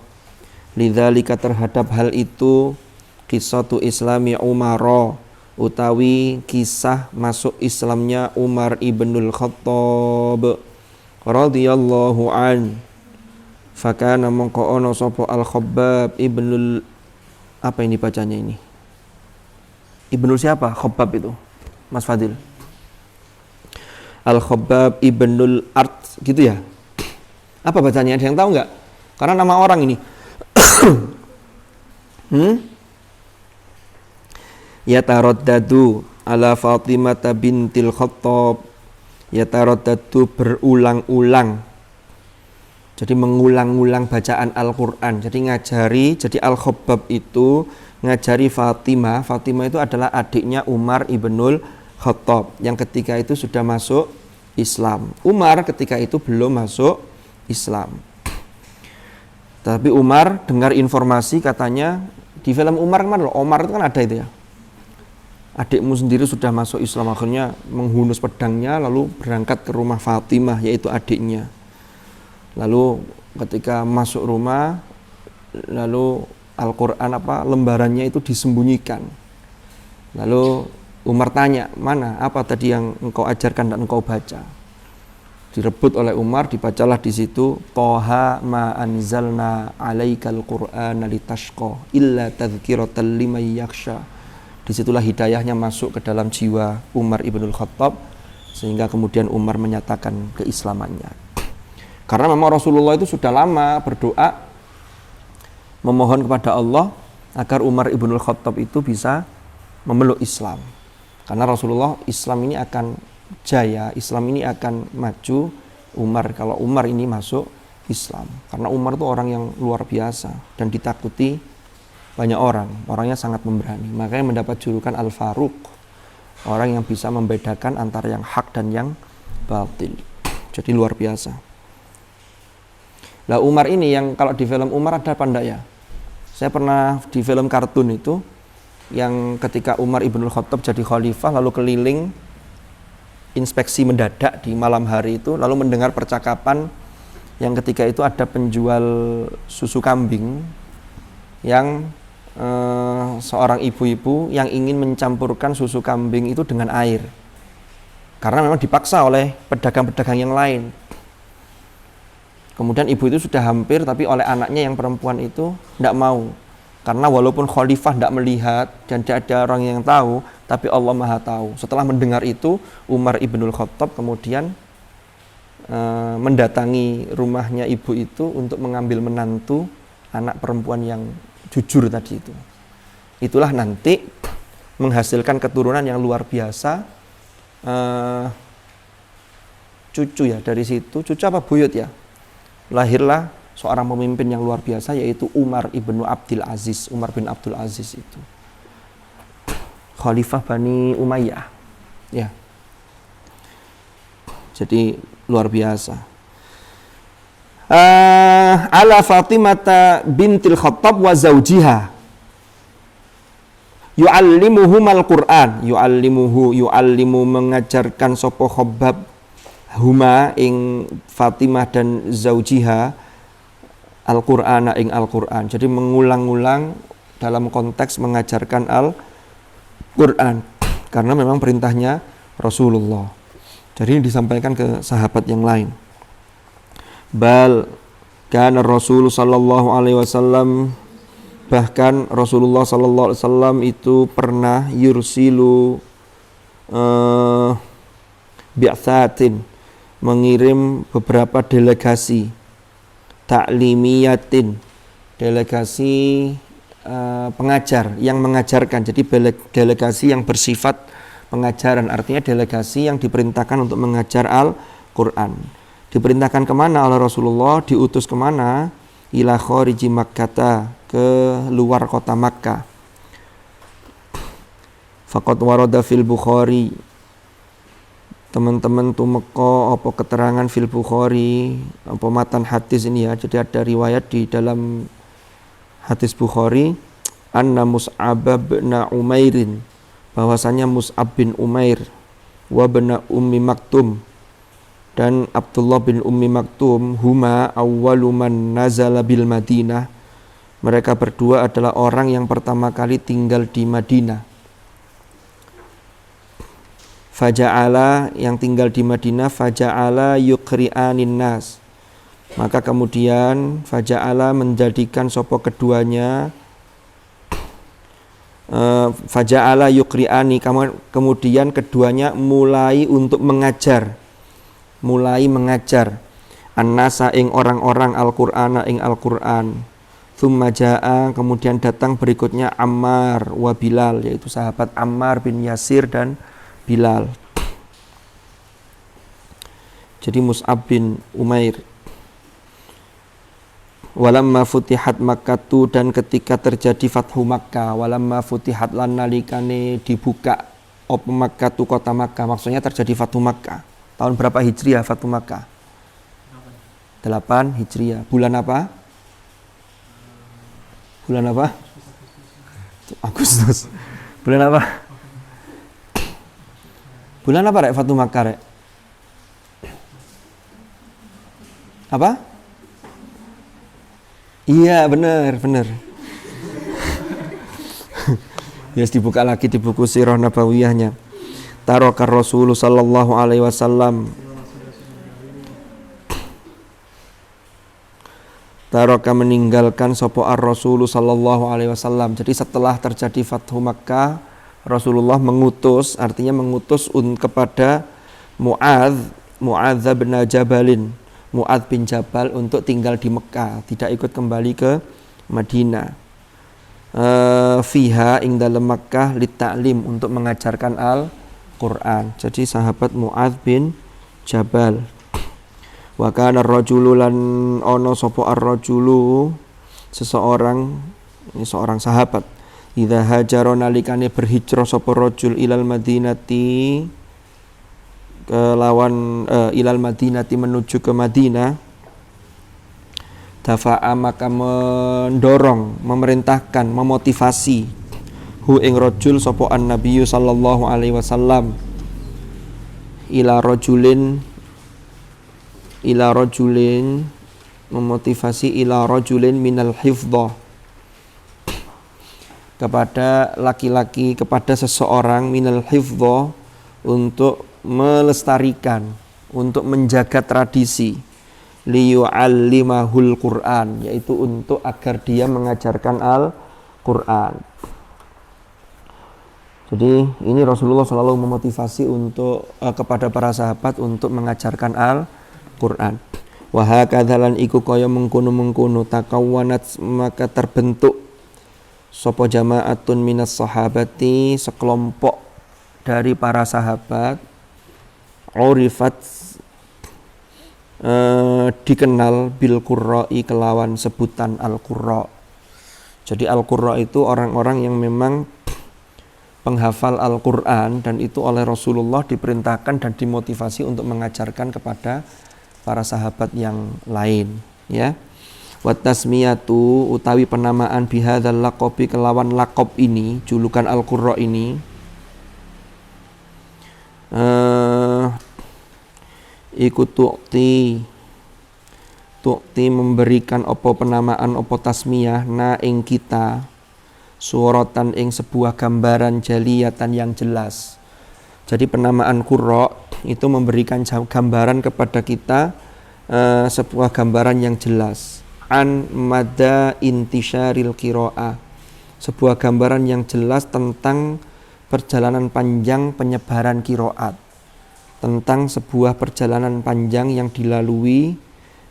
lidzalika terhadap hal itu qissatu islami Umar, utawi kisah masuk Islamnya Umar ibnul Khattab radhiyallahu an. Fakana mongko ono sapa Al-Khabbab ibnul, apa ini bacanya ini? Ibnul siapa? Khabbab itu, Mas Fadil. Al-Khabbab ibnul Art, gitu ya? Apa bacanya? Ada yang tahu nggak? Karena nama orang ini. Yataraddadu ala Fatimah bintil Khattab. Yataraddadu berulang-ulang. Jadi mengulang-ulang bacaan Al-Qur'an. Jadi ngajari, jadi Al-Khabbab itu ngajari Fatimah. Fatimah itu adalah adiknya Umar ibnul Khattab yang ketika itu sudah masuk Islam. Umar ketika itu belum masuk Islam. Tapi Umar dengar informasi, katanya di film Umar kemana loh? Omar itu kan ada itu ya. Adikmu sendiri sudah masuk Islam, akhirnya menghunus pedangnya lalu berangkat ke rumah Fatimah, yaitu adiknya. Lalu ketika masuk rumah, lalu Al-Qur'an lembarannya itu disembunyikan. Lalu Umar tanya, mana apa tadi yang engkau ajarkan dan engkau baca? Direbut oleh Umar, dibacalah di situ, Toha ma anzalna alaikal Qur'ana litashqa illa tadhkiratan liman yakhsha. Disitulah hidayahnya masuk ke dalam jiwa Umar ibnul Khattab, sehingga kemudian Umar menyatakan keislamannya. Karena memang Rasulullah itu sudah lama berdoa memohon kepada Allah agar Umar ibnul Khattab itu bisa memeluk Islam. Karena Rasulullah, Islam ini akan jaya, Islam ini akan maju Umar kalau Umar ini masuk Islam. Karena Umar itu orang yang luar biasa dan ditakuti banyak orang, orangnya sangat memberani. Makanya mendapat julukan Al-Faruq, orang yang bisa membedakan antara yang hak dan yang batil. Jadi luar biasa. Lah Umar ini yang kalau di film Umar ada apa enggak ya? Saya pernah di film kartun itu yang ketika Umar ibnul Khattab jadi khalifah lalu keliling inspeksi mendadak di malam hari itu, lalu mendengar percakapan yang ketika itu ada penjual susu kambing yang seorang ibu-ibu yang ingin mencampurkan susu kambing itu dengan air karena memang dipaksa oleh pedagang-pedagang yang lain. Kemudian ibu itu sudah hampir, tapi oleh anaknya yang perempuan itu tidak mau, karena walaupun khalifah tidak melihat dan tidak ada orang yang tahu, tapi Allah Maha tahu. Setelah mendengar itu, Umar ibnul Khattab kemudian mendatangi rumahnya ibu itu untuk mengambil menantu anak perempuan yang jujur tadi itu. Itulah nanti menghasilkan keturunan yang luar biasa. Cucu ya, dari situ, cucu apa buyut ya, lahirlah seorang pemimpin yang luar biasa, yaitu Umar ibnu Abdul Aziz. Umar bin Abdul Aziz itu Khalifah Bani Umayyah ya. Jadi luar biasa. Ala Fatimah bintil Khattab wa zaujiha yu'allimuhumal Qur'an. Yu'allimu mengajarkan sapa Khabbab huma ing Fatimah dan zaujiha Al-Qur'ana ing Al-Qur'an. Jadi mengulang-ulang dalam konteks mengajarkan Al-Qur'an karena memang perintahnya Rasulullah. Jadi ini disampaikan ke sahabat yang lain. Bal kana Rasul sallallahu alaihi wasallam Bahkan Rasulullah sallallahu alaihi wasallam itu pernah yursilu bi'tsatin, mengirim beberapa delegasi ta'limiyatin, delegasi pengajar yang mengajarkan. Jadi delegasi yang bersifat pengajaran, artinya delegasi yang diperintahkan untuk mengajar Al-Quran. Diperintahkan kemana oleh Rasulullah? Diutus kemana? Ila khariji Makkah, ke luar kota Makkah. Faqad warada fil Bukhari, teman-teman tumeka apa keterangan fil Bukhari, apa matan hadis ini ya. Jadi ada riwayat di dalam hadis Bukhari, anna Mus'ab bin Umairin, bahwasanya Mus'ab bin Umair, wa bin Ummi Maktum, dan Abdullah bin Ummi Maktum, huma awwalu man nazala bil Madinah, mereka berdua adalah orang yang pertama kali tinggal di Madinah. Faja'ala, yang tinggal di Madinah, faja'ala yuqri'anin nas, maka kemudian faja'ala menjadikan sopo keduanya, faja'ala yuqri'ani, kemudian keduanya mulai untuk mengajar, an-nasa ing orang-orang Al-Qur'ana ing Al-Qur'an. Tsumma ja'a, kemudian datang berikutnya Ammar wa Bilal, yaitu sahabat Ammar bin Yasir dan Bilal. Jadi Mus'ab bin Umair. Walamma futihat Makkatu, dan ketika terjadi Fathu Makkah, walamma futihat lan nalikane dibuka op Makkatu, kota Makkah, maksudnya terjadi Fathu Makkah. Tahun berapa Hijriah Fathu Makkah? 8 Hijriah. Bulan apa? Bulan apa? Agustus. Bulan apa? Bulan apa rek Fathu Makkah rek? Apa? Iya benar. Yes, dibuka lagi di buku Sirah Nabawiyahnya. Tarokar Rasulullah sallallahu alaihi wasallam. Taroka meninggalkan sopo ar-Rasulullah sallallahu alaihi wasallam. Jadi setelah terjadi Fathu Makkah, Rasulullah mengutus, artinya mengutus kepada Mu'adz bin Jabalin, Mu'adz bin Jabal untuk tinggal di Mekah, tidak ikut kembali ke Madinah. Fiha ing dalam Mekah litaklim, untuk mengajarkan Al-Quran. Jadi sahabat Mu'adz bin Jabal. Wa kana ar-rajulu lan ono sapa ar-rajulu, seseorang, ini seorang sahabat, idza hajara nalikane berhijrah sapa rajul ilal madinati, ilal madinati menuju ke Madinah, dafa'a maka mendorong, memerintahkan, memotivasi hu ing rajul sapa an-nabiyyu sallallahu alaihi wasallam ila rajulin memotivasi ila rajulin minal hifdhah, kepada laki-laki, kepada seseorang minal hifdhah, untuk melestarikan, untuk menjaga tradisi, liyu'allimahul Qur'an, yaitu untuk agar dia mengajarkan Al-Qur'an. Jadi ini Rasulullah selalu memotivasi untuk kepada para sahabat untuk mengajarkan Al-Qur'an. Wa hakadzalan iku kaya mengkono-mengkono takawwanat, maka terbentuk sapa jama'atun minas sahabati, sekelompok dari para sahabat, urifat dikenal bil qurra'i, kelawan sebutan al-qurra. Jadi al-qurra itu orang-orang yang memang penghafal Al-Qur'an, dan itu oleh Rasulullah diperintahkan dan dimotivasi untuk mengajarkan kepada para sahabat yang lain, ya. Wa tasmiyatu, utawi penamaan bihadzal laqabi, kelawan laqab ini, julukan Al-Qurra ini, iku tu'ti memberikan opo penamaan, opo tasmiyah na ing kita, suratan ing sebuah gambaran jaliyatan yang jelas. Jadi penamaan Qurra itu memberikan gambaran kepada kita, sebuah gambaran yang jelas. an mada intisyaril qiraah. Sebuah gambaran yang jelas tentang perjalanan panjang penyebaran qiraat. Tentang sebuah perjalanan panjang yang dilalui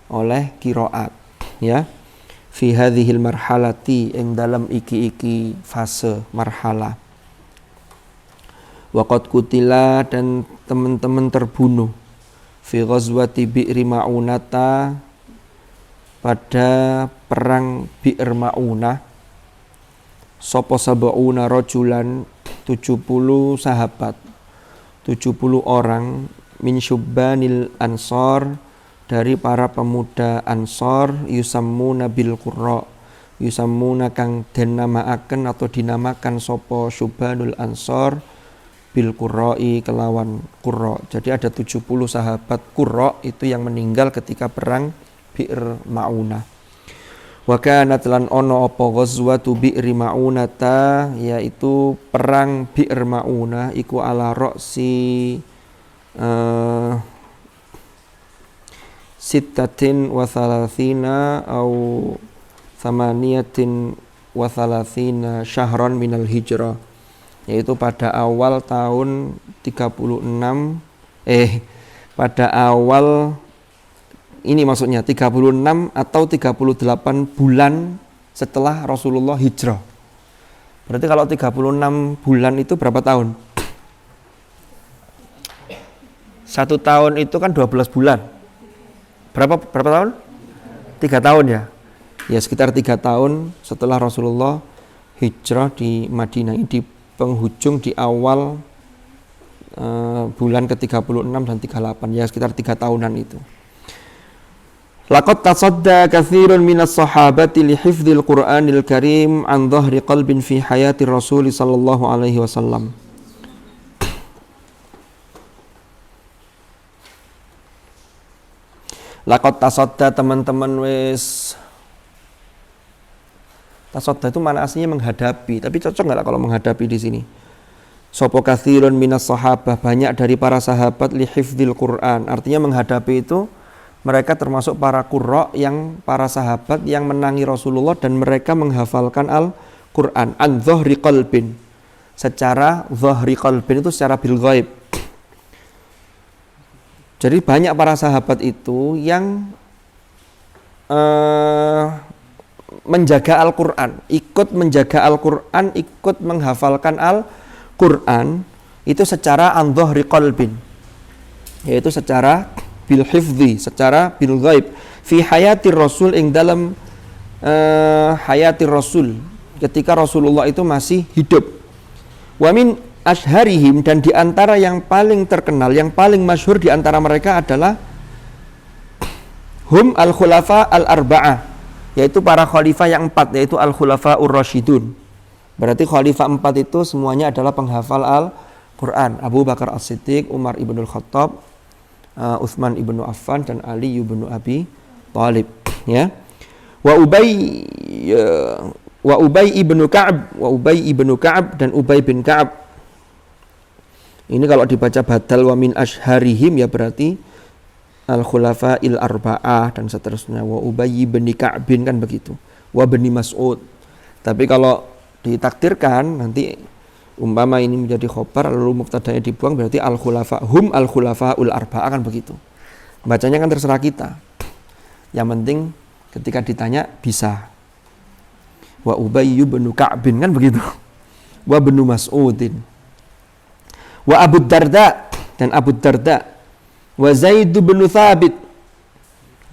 oleh qiraat, ya. Fi hadhil marhalati, ing dalam iki fase marhalah. Waqad kutila, dan teman-teman terbunuh. Fi ghazwati Bi'ri Ma'unata, pada perang Bi'r Ma'unah. Sopo sab'una rajulan, 70 sahabat, 70 orang, min syubbanil ansor, dari para pemuda Ansor, yusammuna bil qurra, yusammuna kang den namaaken atau dinamakan sopo syubbanul ansor bil qurra'i, kelawan qurra. Jadi ada 70 sahabat qurra itu yang meninggal ketika perang Bi'r Ma'unah. Wa kanat lan ono apa ghazwatu Bi'ri Ma'unata, yaitu perang Bi'r Ma'unah iku ala ra'si sittatin wa thalathina au thamaniyatin wa thalathina syahran minal hijrah, yaitu pada awal tahun 36 pada awal ini maksudnya 36 atau 38 bulan setelah Rasulullah hijrah. Berarti kalau 36 bulan itu berapa tahun? 1 tahun itu kan 12 bulan. Berapa tahun? 3 tahun ya. Ya sekitar 3 tahun setelah Rasulullah hijrah di Madinah, di penghujung di awal bulan ke-36 dan 38, ya sekitar 3 tahunan itu. Laqad tasadda katsirun minas sahabati li hifdzil Qur'anil Karim an dhahri qalbin fi hayati Rasul sallallahu alaihi wasallam. Laqad tasadda, teman-teman wis. Tasadda itu mana aslinya menghadapi, tapi cocok enggak kalau menghadapi di sini? Sopo katsirun minas sahabah, banyak dari para sahabat li hifdzil Qur'an. Artinya menghadapi itu mereka termasuk para qurra, yang para sahabat yang menangi Rasulullah dan mereka menghafalkan Al-Qur'an an dhahri qalbin, secara dhahri qalbin itu secara bil ghaib. Jadi banyak para sahabat itu yang menjaga Al-Qur'an, ikut menjaga Al-Qur'an, ikut menghafalkan Al-Qur'an itu secara an dhahri qalbin, yaitu secara bil hifdzi, secara bil ghaib, fi hayati Rasul, ing dalam hayati Rasul, ketika Rasulullah itu masih hidup. Wa min ashharihim, dan di antara yang paling terkenal, yang paling masyhur di antara mereka adalah hum al-khulafa al-arba'ah, yaitu para khalifah yang 4, yaitu al-khulafa ur-rasyidun. Berarti khalifah 4 itu semuanya adalah penghafal Al-Qur'an. Abu Bakar As-Siddiq, Umar ibnul Khattab, Utsman ibnu Affan, dan Ali ibnu Abi Thalib, ya. Wa Ubay ibnu Ka'ab, dan Ubay bin Ka'ab. Ini kalau dibaca badal wa min ashharihim, ya berarti al-khulafa'il arba'ah dan seterusnya. Wa Ubay bin Ka'bin, kan begitu. Wa bin Mas'ud. Tapi kalau ditakdirkan nanti umpama ini menjadi khobar lalu mubtada'nya dibuang, berarti hum al-khulafa'ul arba'ah, kan begitu. Bacanya kan terserah kita. Yang penting ketika ditanya bisa. Wa Ubay bin Ka'bin, kan begitu. Wa bin Mas'udin. Wa Abu Darda, dan Abu Darda. Wa Zaid bin Thabit.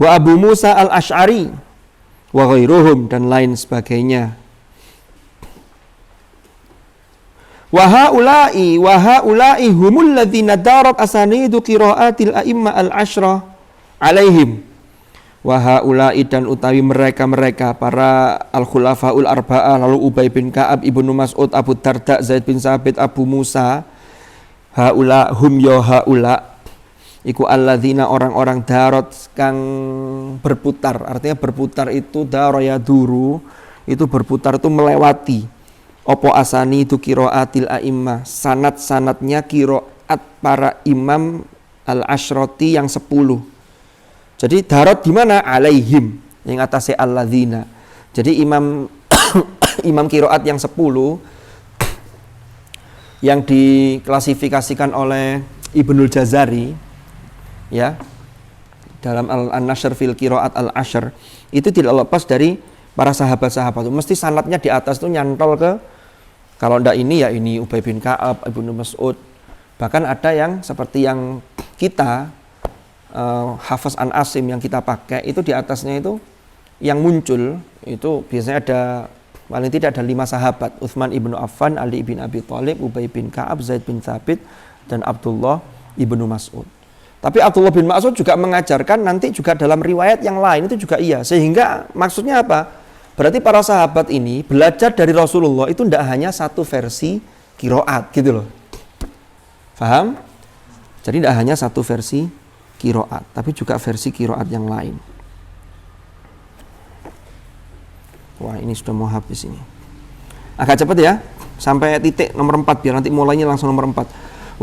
Wa Abu Musa al-Ash'ari. Wa ghairuhum, dan lain sebagainya. Wa haula'i humul ladzina darat asanidu qiraatil a'imma al-ashra alaihim. Wa haula'i, dan utawi mereka para al-khulafaul arba'ah, lalu Ubay bin Ka'ab, Ibnu Mas'ud, Abu Darda, Zaid bin Sabit, Abu Musa. Haula hum ya haula iku alladzina, orang-orang darat kang berputar. Artinya berputar itu daraya duru, itu berputar itu melewati. Opo asani itu qiraatil a'immah, sanad-sanadnya qiraat para imam al-asyrati yang 10. Jadi darat di mana? Alaihim, Yang atasnya alladzina. Jadi imam imam qiraat yang 10 yang diklasifikasikan oleh Ibnul Jazari ya dalam An-Nashr fil Qiraat Al-Ashr itu tidak lepas dari para sahabat-sahabat itu. Mesti sanadnya di atas itu nyantol ke, kalau ndak ini ya ini Ubay bin Ka'ab, Ibnu Mas'ud. Bahkan ada yang seperti yang kita Hafiz an Asim yang kita pakai itu di atasnya itu yang muncul itu biasanya ada paling tidak ada 5 sahabat, Utsman ibnu Affan, Ali bin Abi Thalib, Ubay bin Ka'ab, Zaid bin Thabit, dan Abdullah ibnu Mas'ud. Tapi Abdullah bin Mas'ud juga mengajarkan nanti juga dalam riwayat yang lain itu juga iya. Sehingga maksudnya apa? Berarti para sahabat ini belajar dari Rasulullah itu tidak hanya satu versi qiraat gitu loh. Paham? Jadi tidak hanya satu versi qiraat, tapi juga versi qiraat yang lain. Wah, ini sudah mau habis ini. Agak cepat ya, sampai titik nomor 4 biar nanti mulainya langsung nomor 4.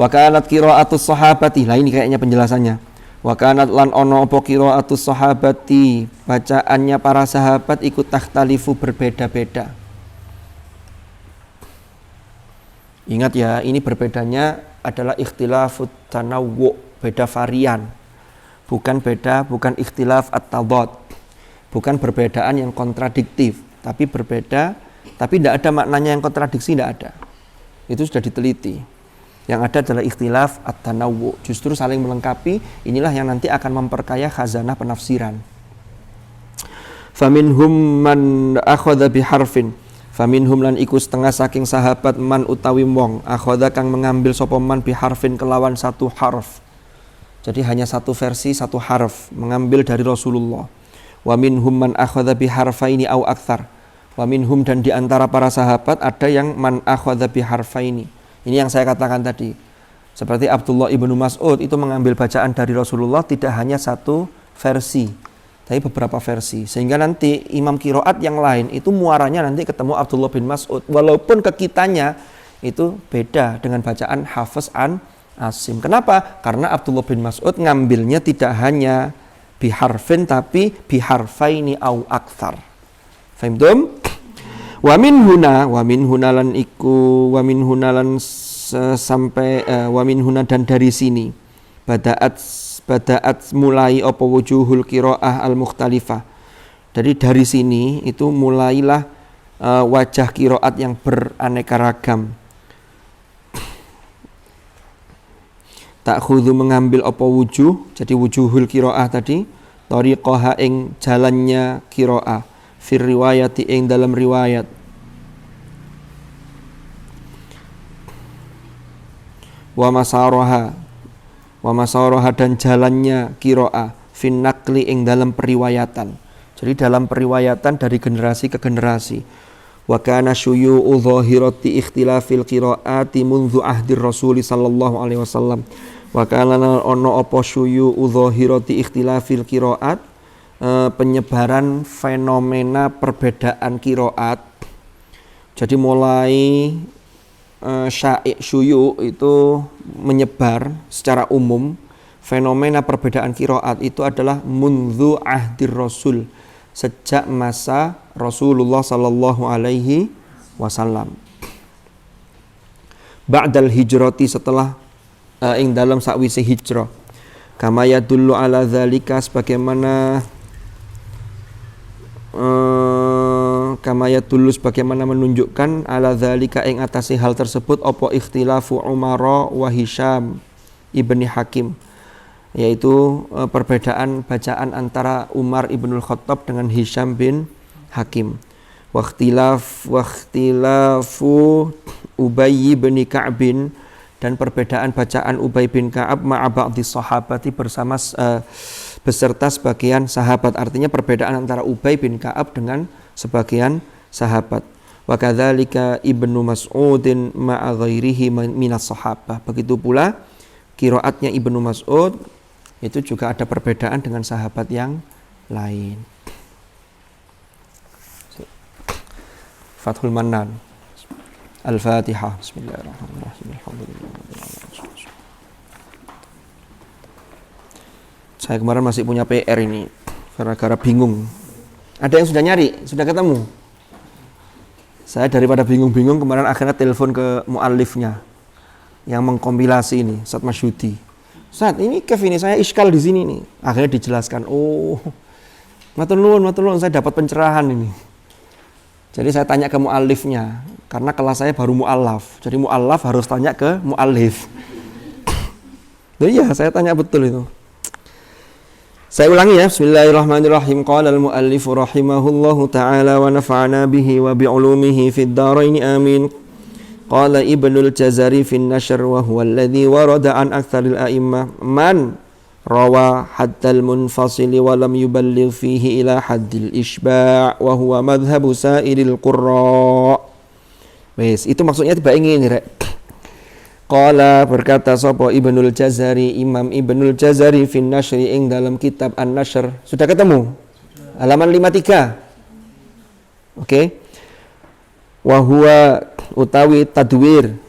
Wa kanat qiraatus sahabati. Lah ini kayaknya penjelasannya. Wa kanat lan ono apa qiraatus sahabati, bacaannya para sahabat ikut takhtalifu berbeda-beda. Ingat ya, ini berbedanya adalah ikhtilafut tanawwu, beda varian. Bukan ikhtilaf at-tadad. Bukan perbedaan yang kontradiktif, tapi berbeda, tapi tidak ada maknanya yang kontradiksi, tidak ada. Itu sudah diteliti. Yang ada adalah ikhtilaf at-tanawwu, justru saling melengkapi. Inilah yang nanti akan memperkaya khazanah penafsiran. Faminhum man akhadha biharfin, faminhum lan iku setengah saking sahabat man utawi wong akhadha kang mengambil sapa man biharfin kelawan satu harf. Jadi hanya satu versi, satu harf mengambil dari Rasulullah. Wa minhum man akhadha biharfaini au aktsar. Wa minhum, dan di antara para sahabat ada yang man akhadha biharfaini. Ini yang saya katakan tadi. Seperti Abdullah ibnu Mas'ud itu mengambil bacaan dari Rasulullah tidak hanya satu versi, tapi beberapa versi. Sehingga nanti imam qiraat yang lain itu muaranya nanti ketemu Abdullah bin Mas'ud. Walaupun ke kitanya itu beda dengan bacaan Hafiz an Asim. Kenapa? Karena Abdullah bin Mas'ud ngambilnya tidak hanya biharfin tapi biharfaini au aktsar. Fahimtum? Wa min huna lan iku wa min huna lan sampai wa min huna, dan dari sini badaat mulai apa wujuhul qiraah al mukhtalifah. Jadi dari sini itu mulailah wajah qiraat yang beraneka ragam. Ta'khudhu, mengambil apa wujuh, jadi wujuhul qiraah tadi, tariqaha ing jalannya qiraah, fir riwayati ing dalam riwayat, wa masaraha dan jalannya qiraah, fin naqli ing dalam periwayatan. Jadi dalam periwayatan dari generasi ke generasi. Wa kana syuyu'u dhahirati ikhtilafil qiraati munzu ahdir Rasul sallallahu alaihi wasallam. Wa kana ono apa syuyu'u dhahirati ikhtilafil qiraat, penyebaran fenomena perbedaan qiraat. Jadi mulai syuyu itu menyebar secara umum, fenomena perbedaan qiraat itu adalah munzu ahdir Rasul, sejak masa Rasulullah sallallahu alaihi wasallam. Ba'dal hijrati, setelah ing dalam sakwise hijrah. Kama yadullu ala dzalika, sebagaimana sebagaimana menunjukkan ala dzalika ing atase hal tersebut apa ikhtilafu Umar wa Hisham ibni Hakim, yaitu perbedaan bacaan antara Umar ibnul Khattab dengan Hisham bin Hakim. Wa ikhtilafu Ubay bin Ka'bin, dan perbedaan bacaan Ubay bin Ka'ab ma'a ba'dhi sahabati, beserta sebagian sahabat. Artinya perbedaan antara Ubay bin Ka'ab dengan sebagian sahabat. Wa kadzalika Ibnu Mas'udin ma'a ghairihi minas sahabah. Begitu pula qiraatnya Ibnu Mas'ud itu juga ada perbedaan dengan sahabat yang lain. Fathul Mannan. Al-Fatihah. Bismillahirrahmanirrahim. Saya kemarin masih punya PR ini, gara-gara bingung Ada yang sudah nyari, sudah ketemu. Saya daripada bingung-bingung kemarin akhirnya telepon ke muallifnya yang mengkompilasi ini, Ustaz Masyudi. Ustaz, ini Kev ini saya iskal di sini nih. Akhirnya dijelaskan. Oh, matur nuwun, saya dapat pencerahan ini. Jadi saya tanya ke muallifnya karena kelas saya baru muallaf. Jadi muallaf harus tanya ke muallif. Iya, saya tanya betul itu. Saya ulangi ya. Bismillahirrahmanirrahim. Qala al-muallif rahimahullahu ta'ala wa nafa'ana bihi wa bi'ulumihi fid dharain amin. Qala Ibnul Jazari fi an-nashr wa huwa alladhi warada an aktsaril a'immah man rawa hatta al-munfasil wa lam yuballigh fihi ila haddil isba' wa huwa madhhabu sa'iril qurra. Wes, itu maksudnya tiba ingin rek. Qala berkata sapa Ibnul Jazari, Imam Ibnul Jazari fin Nashri ing dalam kitab An-Nashr. Sudah ketemu? Halaman 53. Oke. Wa huwa utawi tadwir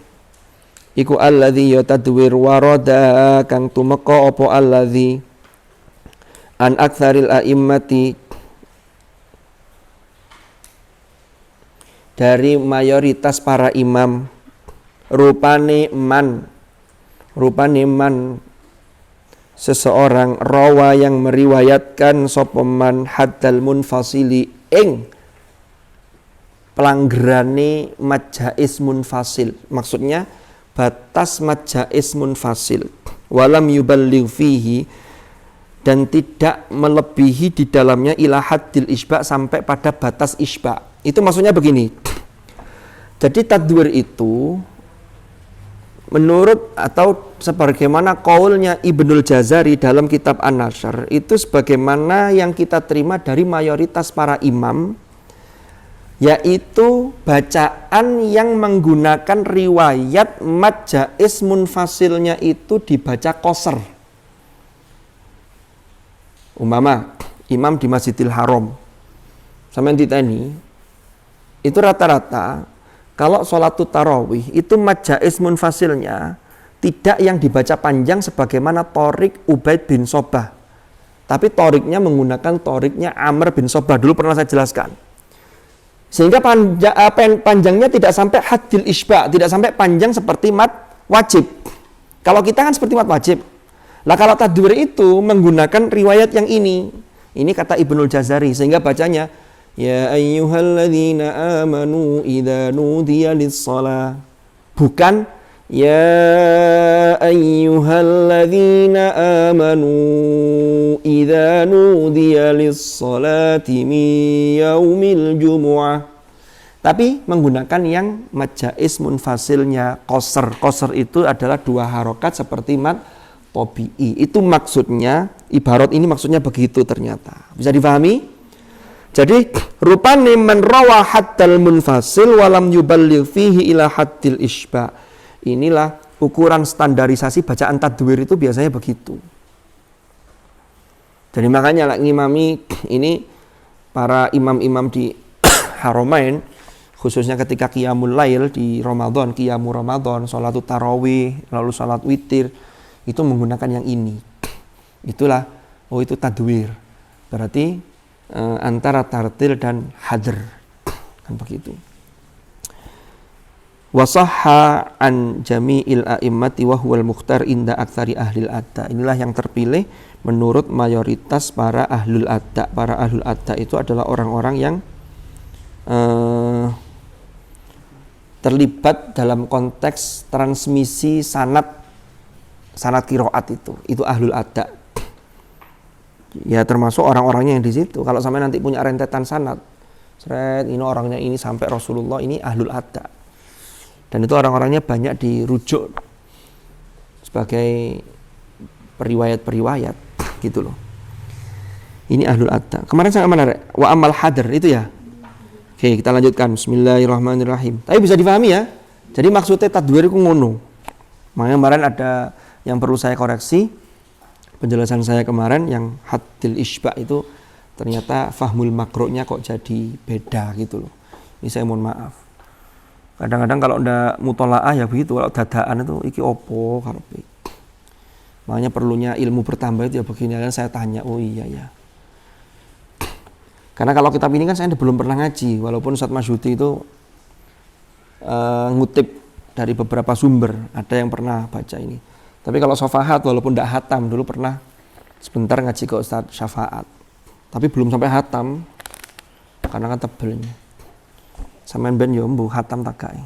iku alladzi ya tadwir warada kang tumeka apa alladzi an aktsaril a'immati dari mayoritas para imam. Rupane man seseorang rawa yang meriwayatkan sapa man haddal munfasili ing pelanggerane majais munfasil, maksudnya batas majais munfasil, walam yuballigh fihi dan tidak melebihi di dalamnya ila haddil isba sampai pada batas isba. Itu maksudnya begini. Jadi tadwir itu menurut atau sebagaimana qaulnya Ibnul Jazari dalam kitab An-Nashr itu sebagaimana yang kita terima dari mayoritas para imam, yaitu bacaan yang menggunakan riwayat majais munfasilnya itu dibaca qasr. Umpama imam di Masjidil Haram sampeyan diteni itu rata-rata kalau sholatut tarawih itu majais munfasilnya tidak yang dibaca panjang sebagaimana torik Ubaid bin Sobah. Tapi toriknya menggunakan toriknya Amr bin Sobah. Dulu pernah saya jelaskan. Sehingga panjangnya tidak sampai haddil isba, tidak sampai panjang seperti mat wajib. Kalau kita kan seperti mat wajib. Lah kalau tadwir itu menggunakan riwayat yang ini. Ini kata Ibnul Jazari. Sehingga bacanya ya ayyuhalladzina amanu idza nudiya lis-shalah. Bukan ya ayyuhalladzina amanu idza nudiya lis-shalati min yaumil jumu'ah. Tapi menggunakan yang majais munfasilnya qasr. Qasr itu adalah dua harokat seperti mad tabi'i. Itu maksudnya, ibarat ini maksudnya begitu ternyata. Bisa difahami? Jadi rupane man rawa haddal munfasil walam yuballigh fihi ila haddil isba. Inilah ukuran standarisasi bacaan tadwir itu biasanya begitu. Jadi makanya lah ngimami ini para imam-imam di Haramain khususnya ketika qiyamul lail di Ramadan, qiyamul Ramadan, salatut tarawih, lalu salat witir itu menggunakan yang ini. Itulah itu tadwir. Berarti antara tartil dan hadr kan begitu. Wasahha an jami'il a'immati wa huwal mukhtar inda aktsari ahlil adda. Inilah yang terpilih menurut mayoritas para ahlul adda. Para ahlul adda itu adalah orang-orang yang terlibat dalam konteks transmisi sanad qiraat itu ahlul adda. Ya termasuk orang-orangnya yang di situ. Kalau sampai nanti punya rentetan sanad, ini orangnya ini sampai Rasulullah, ini ahlul adda. Dan itu orang-orangnya banyak dirujuk sebagai periwayat-periwayat gitu loh. Ini ahlul adda. Kemarin saya mana? Wa amal hadr itu ya. Oke, kita lanjutkan. Bismillahirrahmanirrahim. Tapi bisa difahami ya. Jadi maksudnya tadwir itu ngono. Makanya kemarin ada yang perlu saya koreksi. Penjelasan saya kemarin yang haddil isba itu ternyata fahmul makruhnya kok jadi beda gitu loh. Ini saya mohon maaf. Kadang-kadang kalau ndak mutolaah ya begitu, kalau dadaan itu iki opo karepe. Makanya perlunya ilmu bertambah itu ya begini, saya tanya, oh iya ya. Karena kalau kitab ini kan saya belum pernah ngaji, walaupun Ustadz Masyudi itu ngutip dari beberapa sumber, ada yang pernah baca ini. Tapi kalau Sofahat walaupun tidak hatam, dulu pernah sebentar ngaji ke Ustadz Syafaat. Tapi belum sampai hatam, karena kan tebel ini. Sampean ben yo mbuh hatam tak gawe.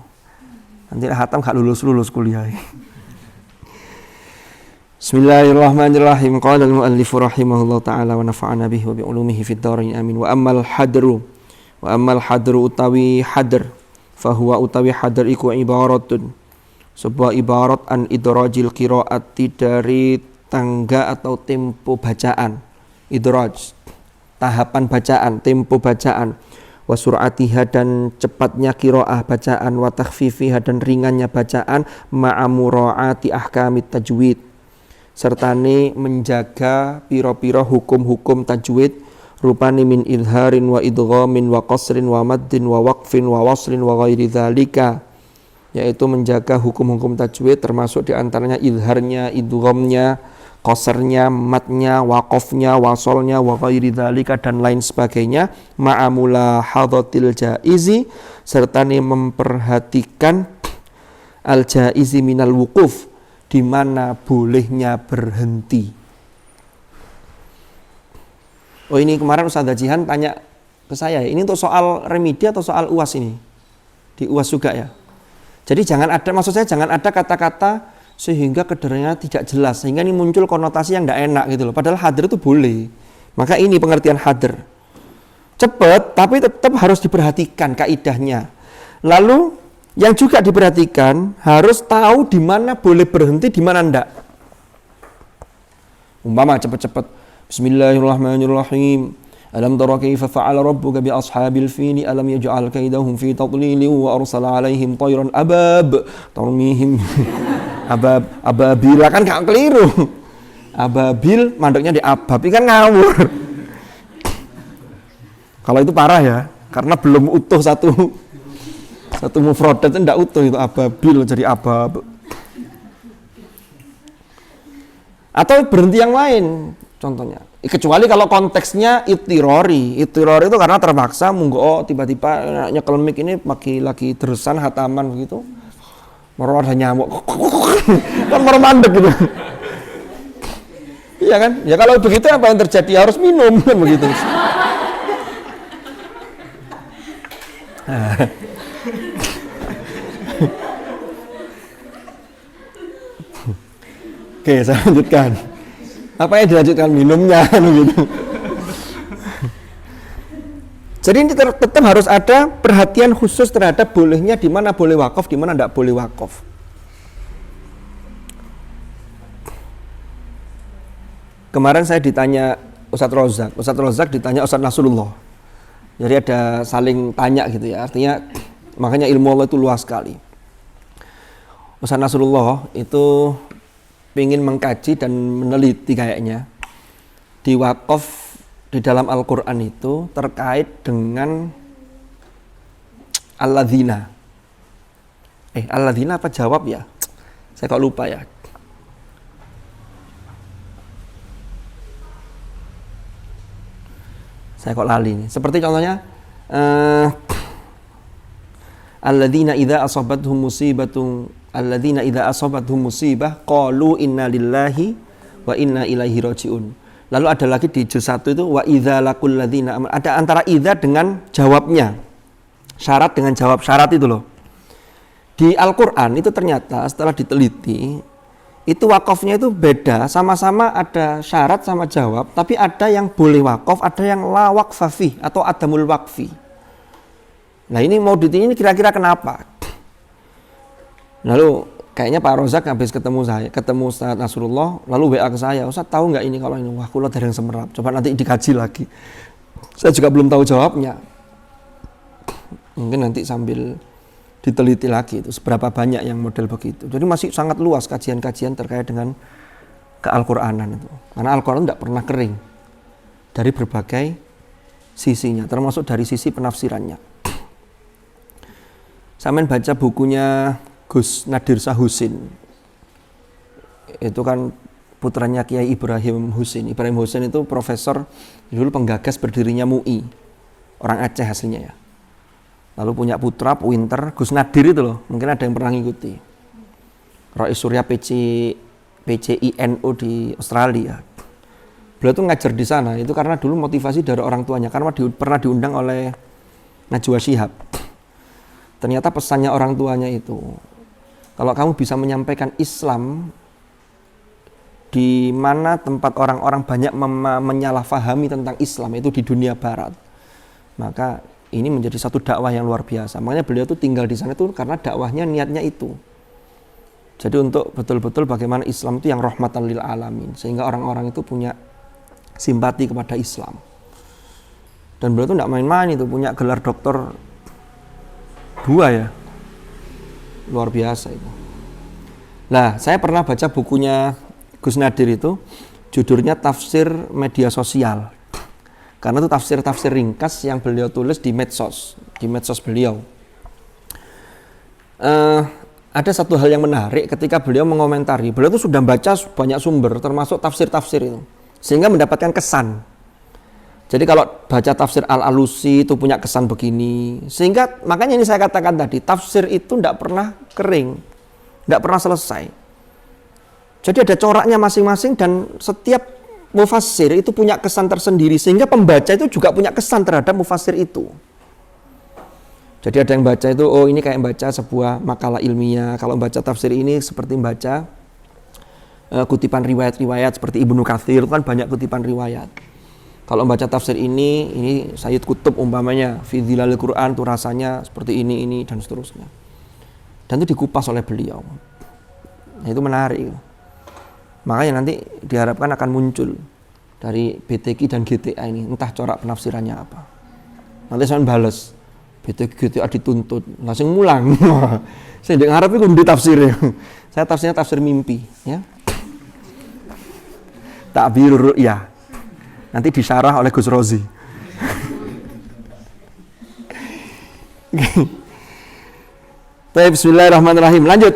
Nanti hatam gak lulus kuliah. Bismillahirrahmanirrahim. Qala al-muallif rahimahullahu taala wa nafa'ana bihi wa bi ulumihi fid dharain amin. Wa ammal hadru utawi hadr fa huwa utawi hadr iku ibaratun sebuah ibarat an idrajil qiraati dari tangga atau tempo bacaan. Idraj tahapan bacaan, tempo bacaan, wa sur'atiha dan cepatnya qiraah bacaan, wa takhfifiha dan ringannya bacaan, ma'a mura'ati ahkamit tajwid sertane menjaga piro-piro hukum-hukum tajwid rupani min idharin wa idghamin wa qasrin wa maddin wa waqfin wa waslin wa ghairi dzalika, yaitu menjaga hukum-hukum tajwid termasuk diantaranya idharnya, idghamnya, qasrnya, matnya, waqafnya, wasolnya, wa ghairi dzalika dan lain sebagainya, ma'amula hadzatil jaizi sertane memperhatikan al jaizi minal wuquf di mana bolehnya berhenti. Oh, ini kemarin Ustaz Jihan tanya ke saya, ini untuk soal remedi atau soal UAS ini? Di UAS juga ya. Jadi jangan ada kata-kata sehingga kedengarannya tidak jelas, sehingga ini muncul konotasi yang tidak enak gitu loh. Padahal hadir itu boleh. Maka ini pengertian hadir. Cepat, tapi tetap harus diperhatikan kaidahnya. Lalu yang juga diperhatikan harus tahu di mana boleh berhenti, di mana enggak. Umpama cepat-cepat. Bismillahirrahmanirrahim. Alam tara kaifa fa'ala rabbuka bi ashabil fil alam yaj'al kaidahum fi tadlil wa arsala 'alaihim tayran abab tarmihim ababila kan gak keliru. Ababil mandeknya di abab, kan ngawur. Kalau itu parah ya, karena belum utuh satu mufradat itu enggak utuh, itu ababil jadi abab. Atau berhenti yang lain contohnya. Kecuali kalau konteksnya itirori itu karena terpaksa munggo tiba-tiba nyekel mic ini lagi terusan hataman begitu. Moro ada nyamuk. Kan moro mandek gitu. Iya kan? Ya kalau begitu apa yang terjadi? Harus minum kan begitu. Oke, saya lanjutkan. Apa yang dilanjutkan? Minumnya gitu. Jadi ini tetap harus ada perhatian khusus terhadap bolehnya di mana boleh wakaf, di mana tidak boleh wakaf. Kemarin saya ditanya Ustadz Rozak ditanya Ustadz Nasrullah. Jadi ada saling tanya gitu ya. Artinya makanya ilmu Allah itu luas sekali. Ustadz Nasrullah itu ingin mengkaji dan meneliti kayaknya di wakaf di dalam Al-Quran itu terkait dengan alladzina. Alladzina apa jawab ya? Saya kok lupa ya. Saya kok lali nih. Seperti contohnya alladzina idza asabathum musibah qalu inna lillahi wa inna ilaihi rajiun. Lalu ada lagi di juz 1 itu wa idza laqul ladzina ada antara idza dengan jawabnya. Syarat dengan jawab syarat itu loh. Di Al-Qur'an itu ternyata setelah diteliti itu wakafnya itu beda, sama-sama ada syarat sama jawab, tapi ada yang boleh wakaf, ada yang la waqfa fi atau adamul waqfi. Nah, ini mau ini kira-kira kenapa? Lalu kayaknya Pak Rozak habis ketemu Ustaz Nasrullah, lalu WA ke saya, Ustaz tahu nggak ini kalau ini? Wah, kula dereng semerap. Coba nanti dikaji lagi. Saya juga belum tahu jawabnya. Mungkin nanti sambil diteliti lagi itu seberapa banyak yang model begitu. Jadi masih sangat luas kajian-kajian terkait dengan ke-Al-Qur'anan itu. Karena Al-Qur'an tidak pernah kering dari berbagai sisinya, termasuk dari sisi penafsirannya. Saya baca bukunya Gus Nadir Sahusin, itu kan putranya Kiai Ibrahim Husin. Ibrahim Husin itu profesor, dulu penggagas berdirinya MUI. orang Aceh aslinya ya. Lalu punya putra Winter, Gus Nadir itu loh, mungkin ada yang pernah ngikuti. Rois Surya PCINO di Australia. Beliau tuh ngajar di sana, itu karena dulu motivasi dari orang tuanya, karena pernah diundang oleh Najwa Shihab. Ternyata pesannya orang tuanya itu, kalau kamu bisa menyampaikan Islam di mana tempat orang-orang banyak menyalahfahami tentang Islam, itu di dunia barat, maka ini menjadi satu dakwah yang luar biasa. Makanya beliau tuh tinggal di sana tuh karena dakwahnya niatnya itu. Jadi untuk betul-betul bagaimana Islam itu yang rahmatan lil alamin, sehingga orang-orang itu punya simpati kepada Islam. Dan beliau tuh tidak main-main, itu punya gelar doktor 2 ya, luar biasa itu. Nah, saya pernah baca bukunya Gus Nadir itu, judulnya Tafsir Media Sosial. Karena itu tafsir-tafsir ringkas yang beliau tulis di medsos beliau. Ada satu hal yang menarik ketika beliau mengomentari. Beliau itu sudah baca banyak sumber, termasuk tafsir-tafsir itu, sehingga mendapatkan kesan. Jadi kalau baca tafsir Al-Alusi itu punya kesan begini, sehingga makanya ini saya katakan tadi, tafsir itu tidak pernah kering, tidak pernah selesai. Jadi ada coraknya masing-masing dan setiap mufassir itu punya kesan tersendiri, sehingga pembaca itu juga punya kesan terhadap mufassir itu. Jadi ada yang baca itu, oh ini kayak baca sebuah makalah ilmiah. Kalau baca tafsir ini seperti baca kutipan riwayat-riwayat seperti Ibnu Katsir, itu kan banyak kutipan riwayat. Kalau baca tafsir ini Sayyid Qutb umpamanya fi Dhilalil Quran tuh rasanya seperti ini dan seterusnya. Dan itu dikupas oleh beliau. Nah, itu menarik. Makanya nanti diharapkan akan muncul dari BTQ dan GTA ini, entah corak penafsirannya apa. Nanti saya bales, BTQ GTA dituntut, langsung mulang. Saya tidak ngarep itu di tafsirnya. Saya tafsirnya tafsir mimpi, ya. Ta'bir ru'yah. Nanti disyarah oleh Gus Rozi. Baik, bismillahirrahmanirrahim. Lanjut.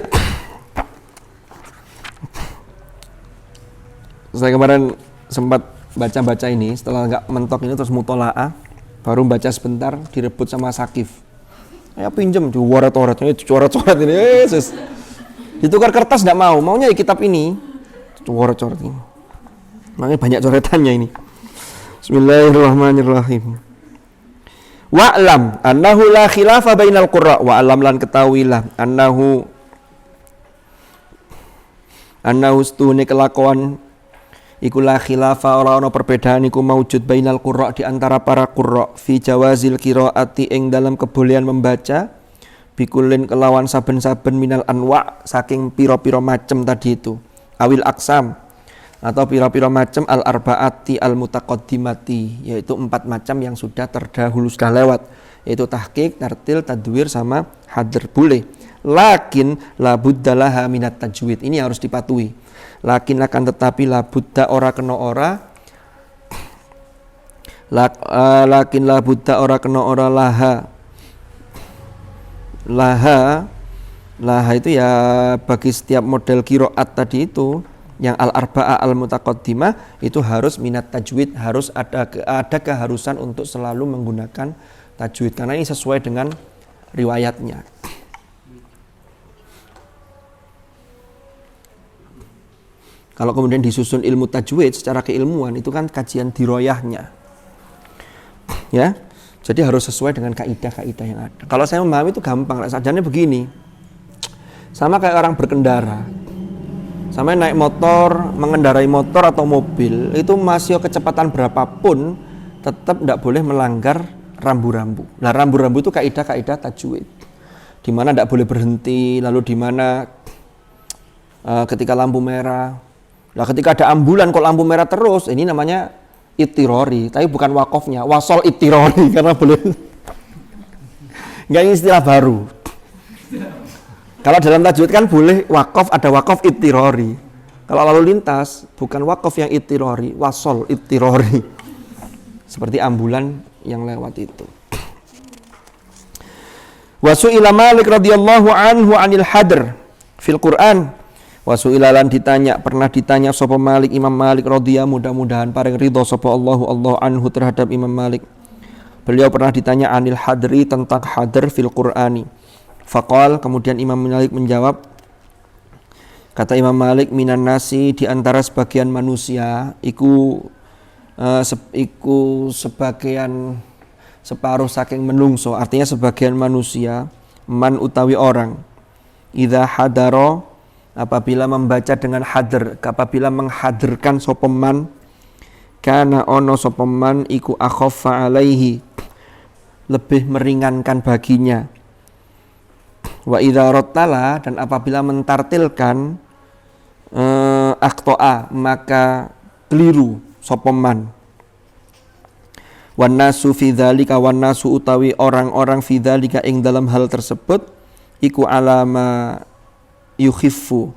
Saya kemarin sempat baca-baca ini, setelah nggak mentok ini terus mutola'ah, baru baca sebentar, direbut sama Sakif. Ya pinjem, coret-coret ini, Yesus. Ditukar kertas nggak maunya di kitab ini, coret-coret ini. Makanya banyak coretannya ini. Bismillahirrahmanirrahim. Wa'lam annahu la khilafa bainal qurra, wa'lam lan ketahuilah annahu stune kelakuan iku la khilafa ora ana perbedaan iku maujud bainal qurra di antara para qurra fi jawazil qiraati ing dalam kebolehan membaca bikulin kelawan saben-saben minal anwa saking pira-pira macem tadi itu awil aksam atau pira-pira macem al arbaati al mutaqaddimati, yaitu 4 macam yang sudah terdahulu, sudah lewat, yaitu tahqiq, tartil, tadwir sama hadr boleh. Lakin la buddalaha minat tajwid, ini harus dipatuhi. Lakin akan tetapi la buddha ora kena ora lakin la buddha ora kena ora laha itu ya bagi setiap model qiraat tadi itu yang al-arba'ah al-mutaqaddimah itu harus minat tajwid, harus ada keharusan untuk selalu menggunakan tajwid karena ini sesuai dengan riwayatnya. Kalau kemudian disusun ilmu tajwid secara keilmuan itu kan kajian diroyahnya, ya. Jadi harus sesuai dengan kaidah-kaidah yang ada. Kalau saya memahami itu gampang, sadarnya begini, sama kayak orang berkendara, sama naik motor, mengendarai motor atau mobil, itu masih kecepatan berapapun tetap tidak boleh melanggar rambu-rambu. Nah rambu-rambu itu kaidah-kaidah tajwid, di mana tidak boleh berhenti, lalu di mana ketika lampu merah. Nah ketika ada ambulan kok lampu merah terus, ini namanya ittirori, tapi bukan wakofnya, wasol ittirori karena boleh. Enggak, ini istilah baru. Kalau dalam tajwid kan boleh wakof, ada wakof ittirori. Kalau lalu lintas bukan wakof yang ittirori, wasol ittirori. Seperti ambulan yang lewat itu. Wasu'ila Malik radhiyallahu anhu 'anil hadr fil Qur'an. Wasu'ila lan pernah ditanya sapa Malik, Imam Malik radhiyallahu mudah-mudahan paring ridho sapa Allah anhu terhadap Imam Malik. Beliau pernah ditanya anil hadri, tentang hadr fil Qur'ani. Faqal, kemudian Imam Malik menjawab, kata Imam Malik, minan nasi, di antara sebagian manusia iku sebagian separuh saking menungso, artinya sebagian manusia, man utawi orang, idza hadaro, apabila membaca dengan hadr, apabila menghadirkan sapa man, kana ono sapa man iku akhaffa alaihi, lebih meringankan baginya. Wa idza rattala, dan apabila mentartilkan, aktoa, maka keliru sapa man. Wan nasu fi dzalika, wan nasu utawi orang-orang fi dzalika ing dalam hal tersebut iku alama yukhiffu.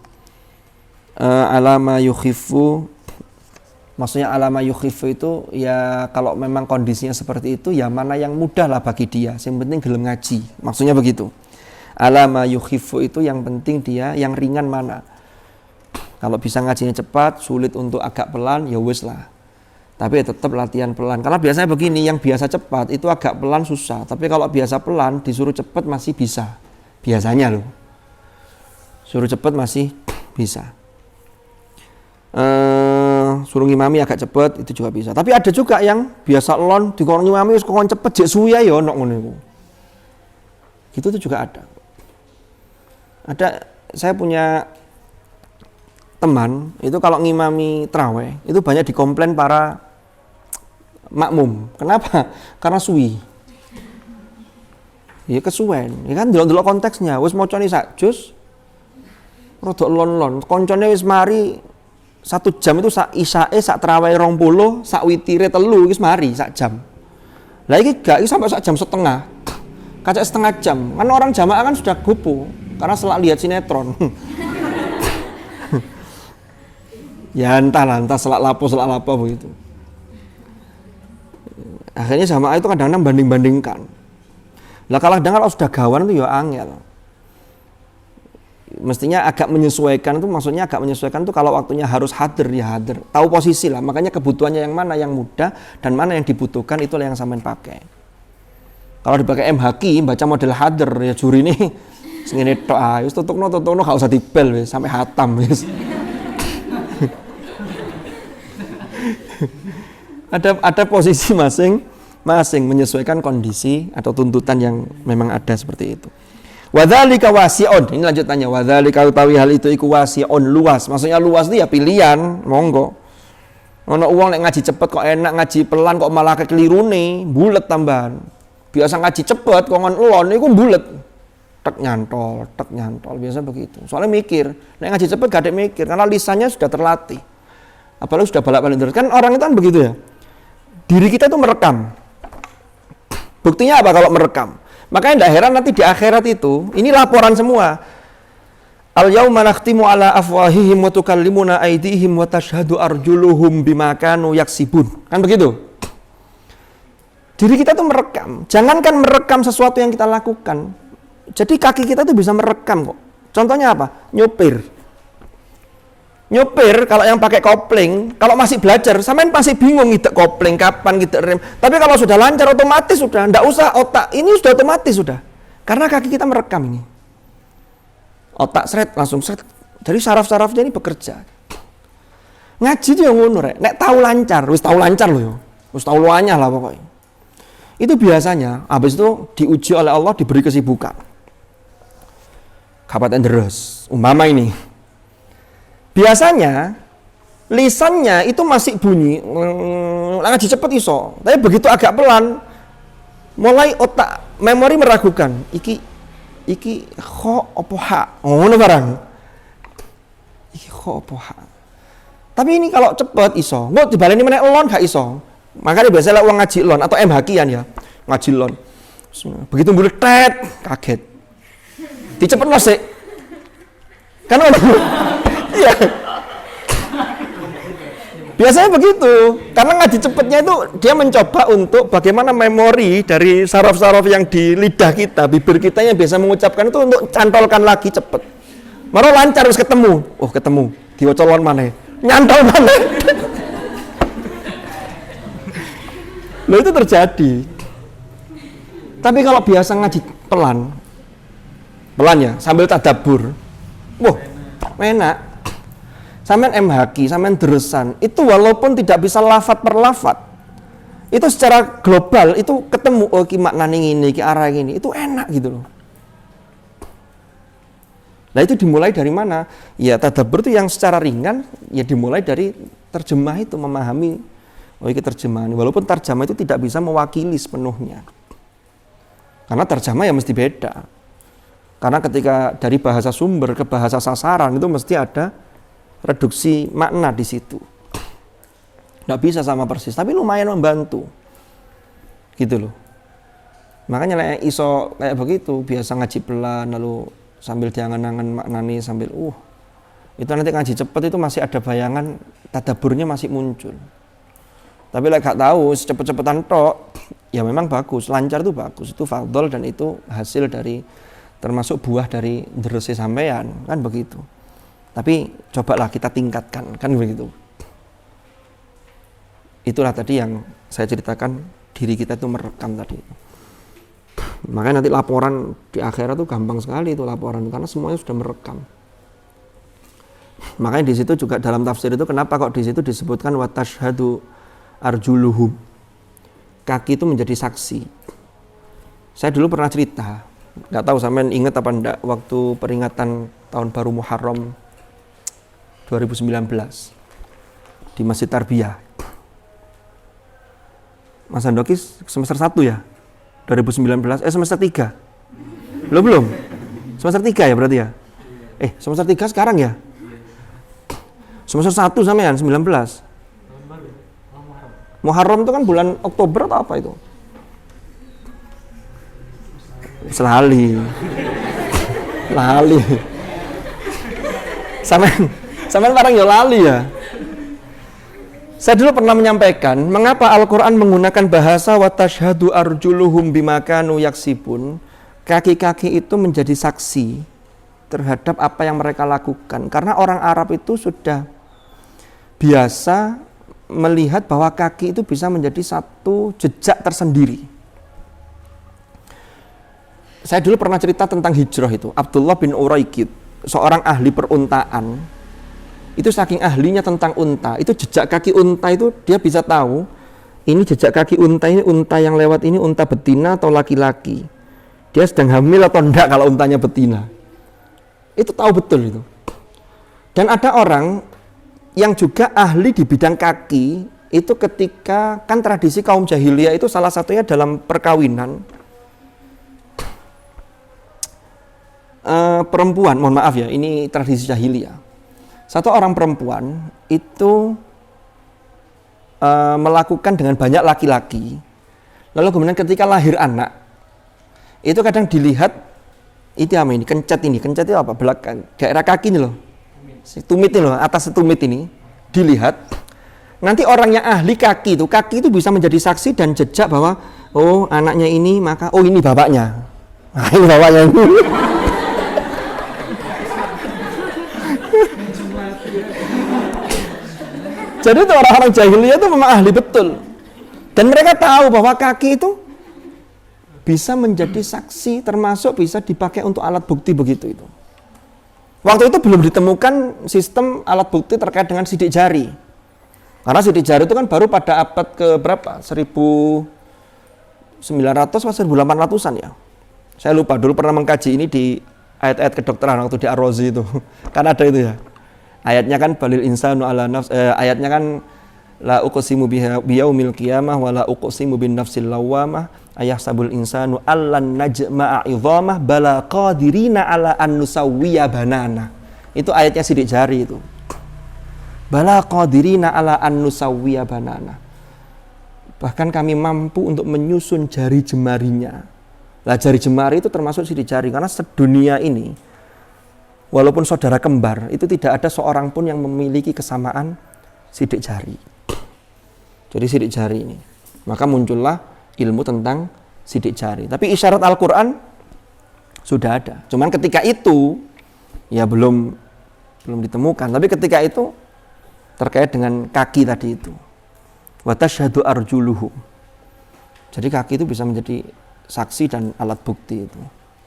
Alama yukhiffu, maksudnya alama yukhiffu itu ya kalau memang kondisinya seperti itu ya mana yang mudah lah bagi dia, yang penting gelem ngaji, maksudnya begitu. Alama yukhiffu itu yang penting dia yang ringan mana. Kalau bisa ngajinya cepat, sulit untuk agak pelan, ya wis lah. Tapi ya tetap latihan pelan. Karena biasanya begini, yang biasa cepat itu agak pelan susah. Tapi kalau biasa pelan, disuruh cepat masih bisa. Biasanya loh. Suruh cepat masih bisa. Suruh ngimami agak cepat, itu juga bisa. Tapi ada juga yang biasa lon, dikon ngimami, kok cepet, jek suwi ya, ono ngono iku. Gitu tuh juga ada. Saya punya teman, itu kalau ngimami traweh, itu banyak dikomplain para makmum. Kenapa? Karena suwi. Ya kesuwen. Ya kan delok-delok konteksnya, wis macane sak juz, rodok lon-lon. Koncone wis mari 1 jam itu sak isyae, sak traweh 20, sak witire 3 wis mari sak jam. Lah iki gak, iki sampai sak jam setengah. Kacak setengah jam. Kan orang jamaah kan sudah gopo karena setelah lihat sinetron. Ya entah selak lapo begitu. Akhirnya jamaah itu kadang-kadang banding-bandingkan. Lah kadang-kadang kalau sudah gawan itu ya angel. Mestinya agak menyesuaikan itu, maksudnya agak menyesuaikan itu kalau waktunya harus hadir ya hadir. Tahu posisi lah, makanya kebutuhannya yang mana yang mudah dan mana yang dibutuhkan itulah yang sampean pakai. Kalau dipakai MHQ baca model hadir ya juri ini ngene tok ah wis tutupno gak usah dibel wis sampai hatam wis. Ada posisi masing-masing menyesuaikan kondisi atau tuntutan yang memang ada seperti itu. Wadzalika wasi'un, ini lanjutannya, wadzalika utawi hal itu iku wasi'un, luas. Maksudnya luas itu ya pilihan, monggo. Ono uang nek ngaji cepet kok enak, ngaji pelan kok malah kekelirune, bulet tambahan. Biasa ngaji cepet kok ngon elon iku bulet. Tek nyantol, biasa begitu. Soalnya mikir, nek ngaji cepet gak ada mikir karena lisannya sudah terlatih. Apalagi sudah balak-balik terus. Kan orang itu kan begitu ya. Diri kita itu merekam. Buktinya apa kalau merekam? Makanya tidak heran nanti di akhirat itu, ini laporan semua. Al-yauma nakhtimu ala afwahihim wa tukallimuna aydihim wa tashhadu arjuluhum bima kanu yaksibun. Kan begitu? Diri kita tuh merekam. Jangankan merekam sesuatu yang kita lakukan. Jadi kaki kita tuh bisa merekam kok. Contohnya apa? Nyopir kalau yang pakai kopling, kalau masih belajar, sampean masih bingung ngidek kopling kapan ngidek rem. Tapi kalau sudah lancar otomatis sudah, ndak usah otak. Ini sudah otomatis sudah. Karena kaki kita merekam ini. Otak seret langsung seret. Dari saraf-sarafnya ini bekerja. Ngaji itu yang ngono rek. Nek tahu lancar, wis tahu lancar loh yo. Wis tahu luanya lah pokoknya. Itu biasanya habis itu diuji oleh Allah diberi kesibukan. Kabupaten Deres, umpama ini. Biasanya lisannya itu masih bunyi, ngaji cepet iso. Tapi begitu agak pelan, mulai otak memori meragukan. Iki kho opo ha, ngono barang. Iki kho opo ha. Tapi ini kalau cepet iso, nggak dibaleni meneh elon gak iso. Makanya biasanya uang ngaji elon atau MHQ-an ya, ngaji elon. Begitu bulet tet, kaget. Dicepetno sik. Kan iya. Biasanya begitu, karena ngaji cepetnya itu dia mencoba untuk bagaimana memori dari saraf-saraf yang di lidah kita, bibir kita yang biasa mengucapkan itu untuk cantolkan lagi cepet. Malah lancar harus ketemu, ketemu, diwacolon mana, nyantol mana. Loh itu terjadi. Tapi kalau biasa ngaji pelan ya, sambil tadabbur, wah, enak. Sampean MHQ, sampean deresan, itu walaupun tidak bisa lafat per lafat, itu secara global itu ketemu, oh ki maknane ngene, ki arah gini, itu enak gitu loh. Nah itu dimulai dari mana? Ya tadabbur itu yang secara ringan, ya dimulai dari terjemah itu, memahami, oh ini terjemahan. Walaupun terjemah itu tidak bisa mewakili sepenuhnya. Karena terjemah ya mesti beda. Karena ketika dari bahasa sumber ke bahasa sasaran itu mesti ada reduksi makna di situ. Nggak bisa sama persis, tapi lumayan membantu. Gitu loh. Makanya iso kayak begitu, biasa ngaji pelan, lalu sambil diangan-angan maknani, sambil itu nanti ngaji cepet itu masih ada bayangan, tadabburnya masih muncul. Tapi gak tahu, cepet-cepetan tok, ya memang bagus, lancar itu bagus, itu fadhol dan itu hasil dari, termasuk buah dari derese sampean, kan begitu. Tapi cobalah kita tingkatkan, kan begitu. Itulah tadi yang saya ceritakan, diri kita itu merekam tadi. Makanya nanti laporan di akhirat itu gampang sekali itu laporan, karena semuanya sudah merekam. Makanya di situ juga dalam tafsir itu kenapa kok di situ disebutkan wa tashhadu arjuluhum, kaki itu menjadi saksi. Saya dulu pernah cerita, nggak tahu sampean ingat apa enggak, waktu peringatan tahun baru Muharram 2019 di Masjid Tarbiyah. Mas Andokis semester 1 ya? 2019, semester 3? Belum? Semester 3 ya berarti ya? Semester 3 sekarang ya? Semester 1 sampean 19. Muharram itu kan bulan Oktober atau apa itu? Lali. Sampean barang ya lali ya. Saya dulu pernah menyampaikan mengapa Al-Quran menggunakan bahasa wa tashhadu arjuluhum bima kanu yaksibun. Kaki-kaki itu menjadi saksi terhadap apa yang mereka lakukan. Karena orang Arab itu sudah biasa melihat bahwa kaki itu bisa menjadi satu jejak tersendiri. Saya dulu pernah cerita tentang hijrah itu. Abdullah bin Uraikid, seorang ahli peruntaan, itu saking ahlinya tentang unta, itu jejak kaki unta itu dia bisa tahu, ini jejak kaki unta ini, unta yang lewat ini unta betina atau laki-laki. Dia sedang hamil atau enggak kalau untanya betina. Itu tahu betul itu. Dan ada orang yang juga ahli di bidang kaki, itu ketika, kan tradisi kaum jahiliyah itu salah satunya dalam perkawinan, perempuan, mohon maaf ya, ini tradisi jahiliyah. Satu orang perempuan itu melakukan dengan banyak laki-laki, lalu kemudian ketika lahir anak, itu kadang dilihat, itu apa ini, kencet itu apa, belakang, daerah kaki ini loh, tumit ini loh, atas tumit ini, dilihat, nanti orang yang ahli kaki itu bisa menjadi saksi dan jejak bahwa, oh anaknya ini, maka, oh ini bapaknya, nah ini bapaknya ini. Jadi itu orang-orang jahiliyah itu memang ahli betul. Dan mereka tahu bahwa kaki itu bisa menjadi saksi, termasuk bisa dipakai untuk alat bukti begitu itu. Waktu itu belum ditemukan sistem alat bukti terkait dengan sidik jari. Karena sidik jari itu kan baru pada abad ke berapa? 1900 atau 1800-an ya. Saya lupa, dulu pernah mengkaji ini di ayat-ayat kedokteran waktu di Ar-Razi itu. Kan ada itu ya. Ayatnya kan balil insanu ala nafs, ayatnya kan la uqsimu biyaumil qiyamah wa la uqsimu bin nafsil lawwamah ayahsabul insanu allan najma'a idhamah bala qadirina ala an nusawwiya banana. Itu ayatnya sidik jari itu. Bala qadirina ala an nusawwiya banana. Bahkan kami mampu untuk menyusun jari jemarinya. Lah jari jemari itu termasuk sidik jari, karena sedunia ini walaupun saudara kembar, itu tidak ada seorang pun yang memiliki kesamaan sidik jari. Jadi sidik jari ini. Maka muncullah ilmu tentang sidik jari. Tapi isyarat Al-Quran sudah ada. Cuman ketika itu, ya belum ditemukan. Tapi ketika itu, terkait dengan kaki tadi itu. Wa tashhadu arjuluhum. Jadi kaki itu bisa menjadi saksi dan alat bukti itu.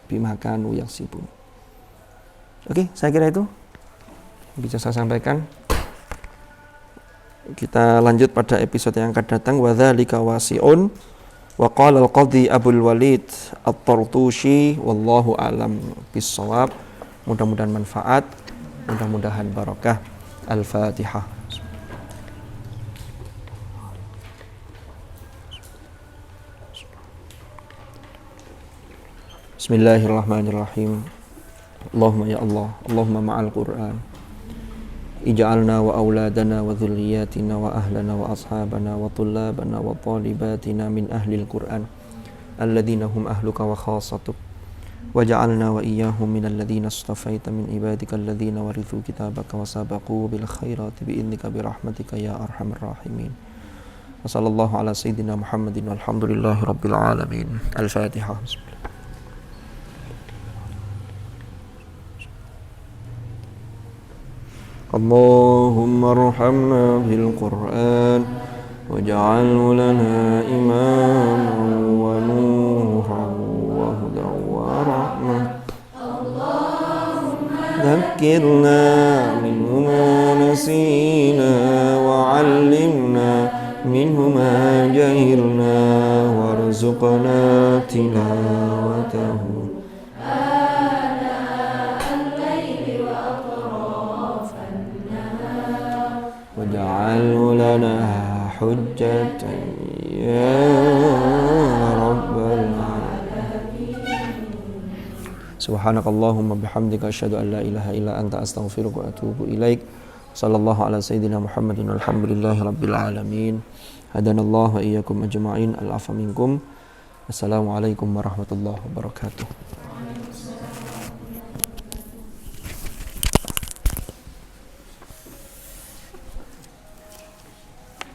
Bimakanu yaksibun. Oke, saya kira itu bisa saya sampaikan. Kita lanjut pada episode yang akan datang. Wa dzalika wasi'un wa qala al-qadhi Abul Walid At-Tartushi wallahu a'lam bis-shawab. Mudah-mudahan manfaat, mudah-mudahan barakah. Al-Fatihah. Bismillahirrahmanirrahim. Allahumma ya Allah, Allahumma ma'al Qur'an ij'alna wa auladana wa dhurriyyatina wa ahlana wa ashabana wa tullabana wa talibatina min ahlil Qur'an alladhina hum ahluka wa khasatuk waj'alna wa iyyahum minal ladzina astafaita min ibadika alladhina warithu kitabaka wa sabaqu bil khairati bi idnika bi rahmatika ya arhamar rahimin. Wa sallallahu ala sayyidina Muhammadin walhamdulillahi rabbil alamin. Al-Fatihah. اللهم ارحمنا بالقرآن واجعله لنا إماما ونورا وهدى ورحمة ذكرنا منه ما نسينا وعلمنا منه ما جهلنا وارزقنا تلاوته واجعله لنا حجة يا رب العالمين. Subhanakallahumma bihamdika asyhadu an la ilaha illa anta astaghfiruka wa atubu ilaik. Sallallahu ala sayyidina Muhammadin walhamdulillahi rabbil alamin. Hadanallahu wa iyyakum ajma'in. Al-'afwa minkum. Assalamualaikum warahmatullahi wabarakatuh.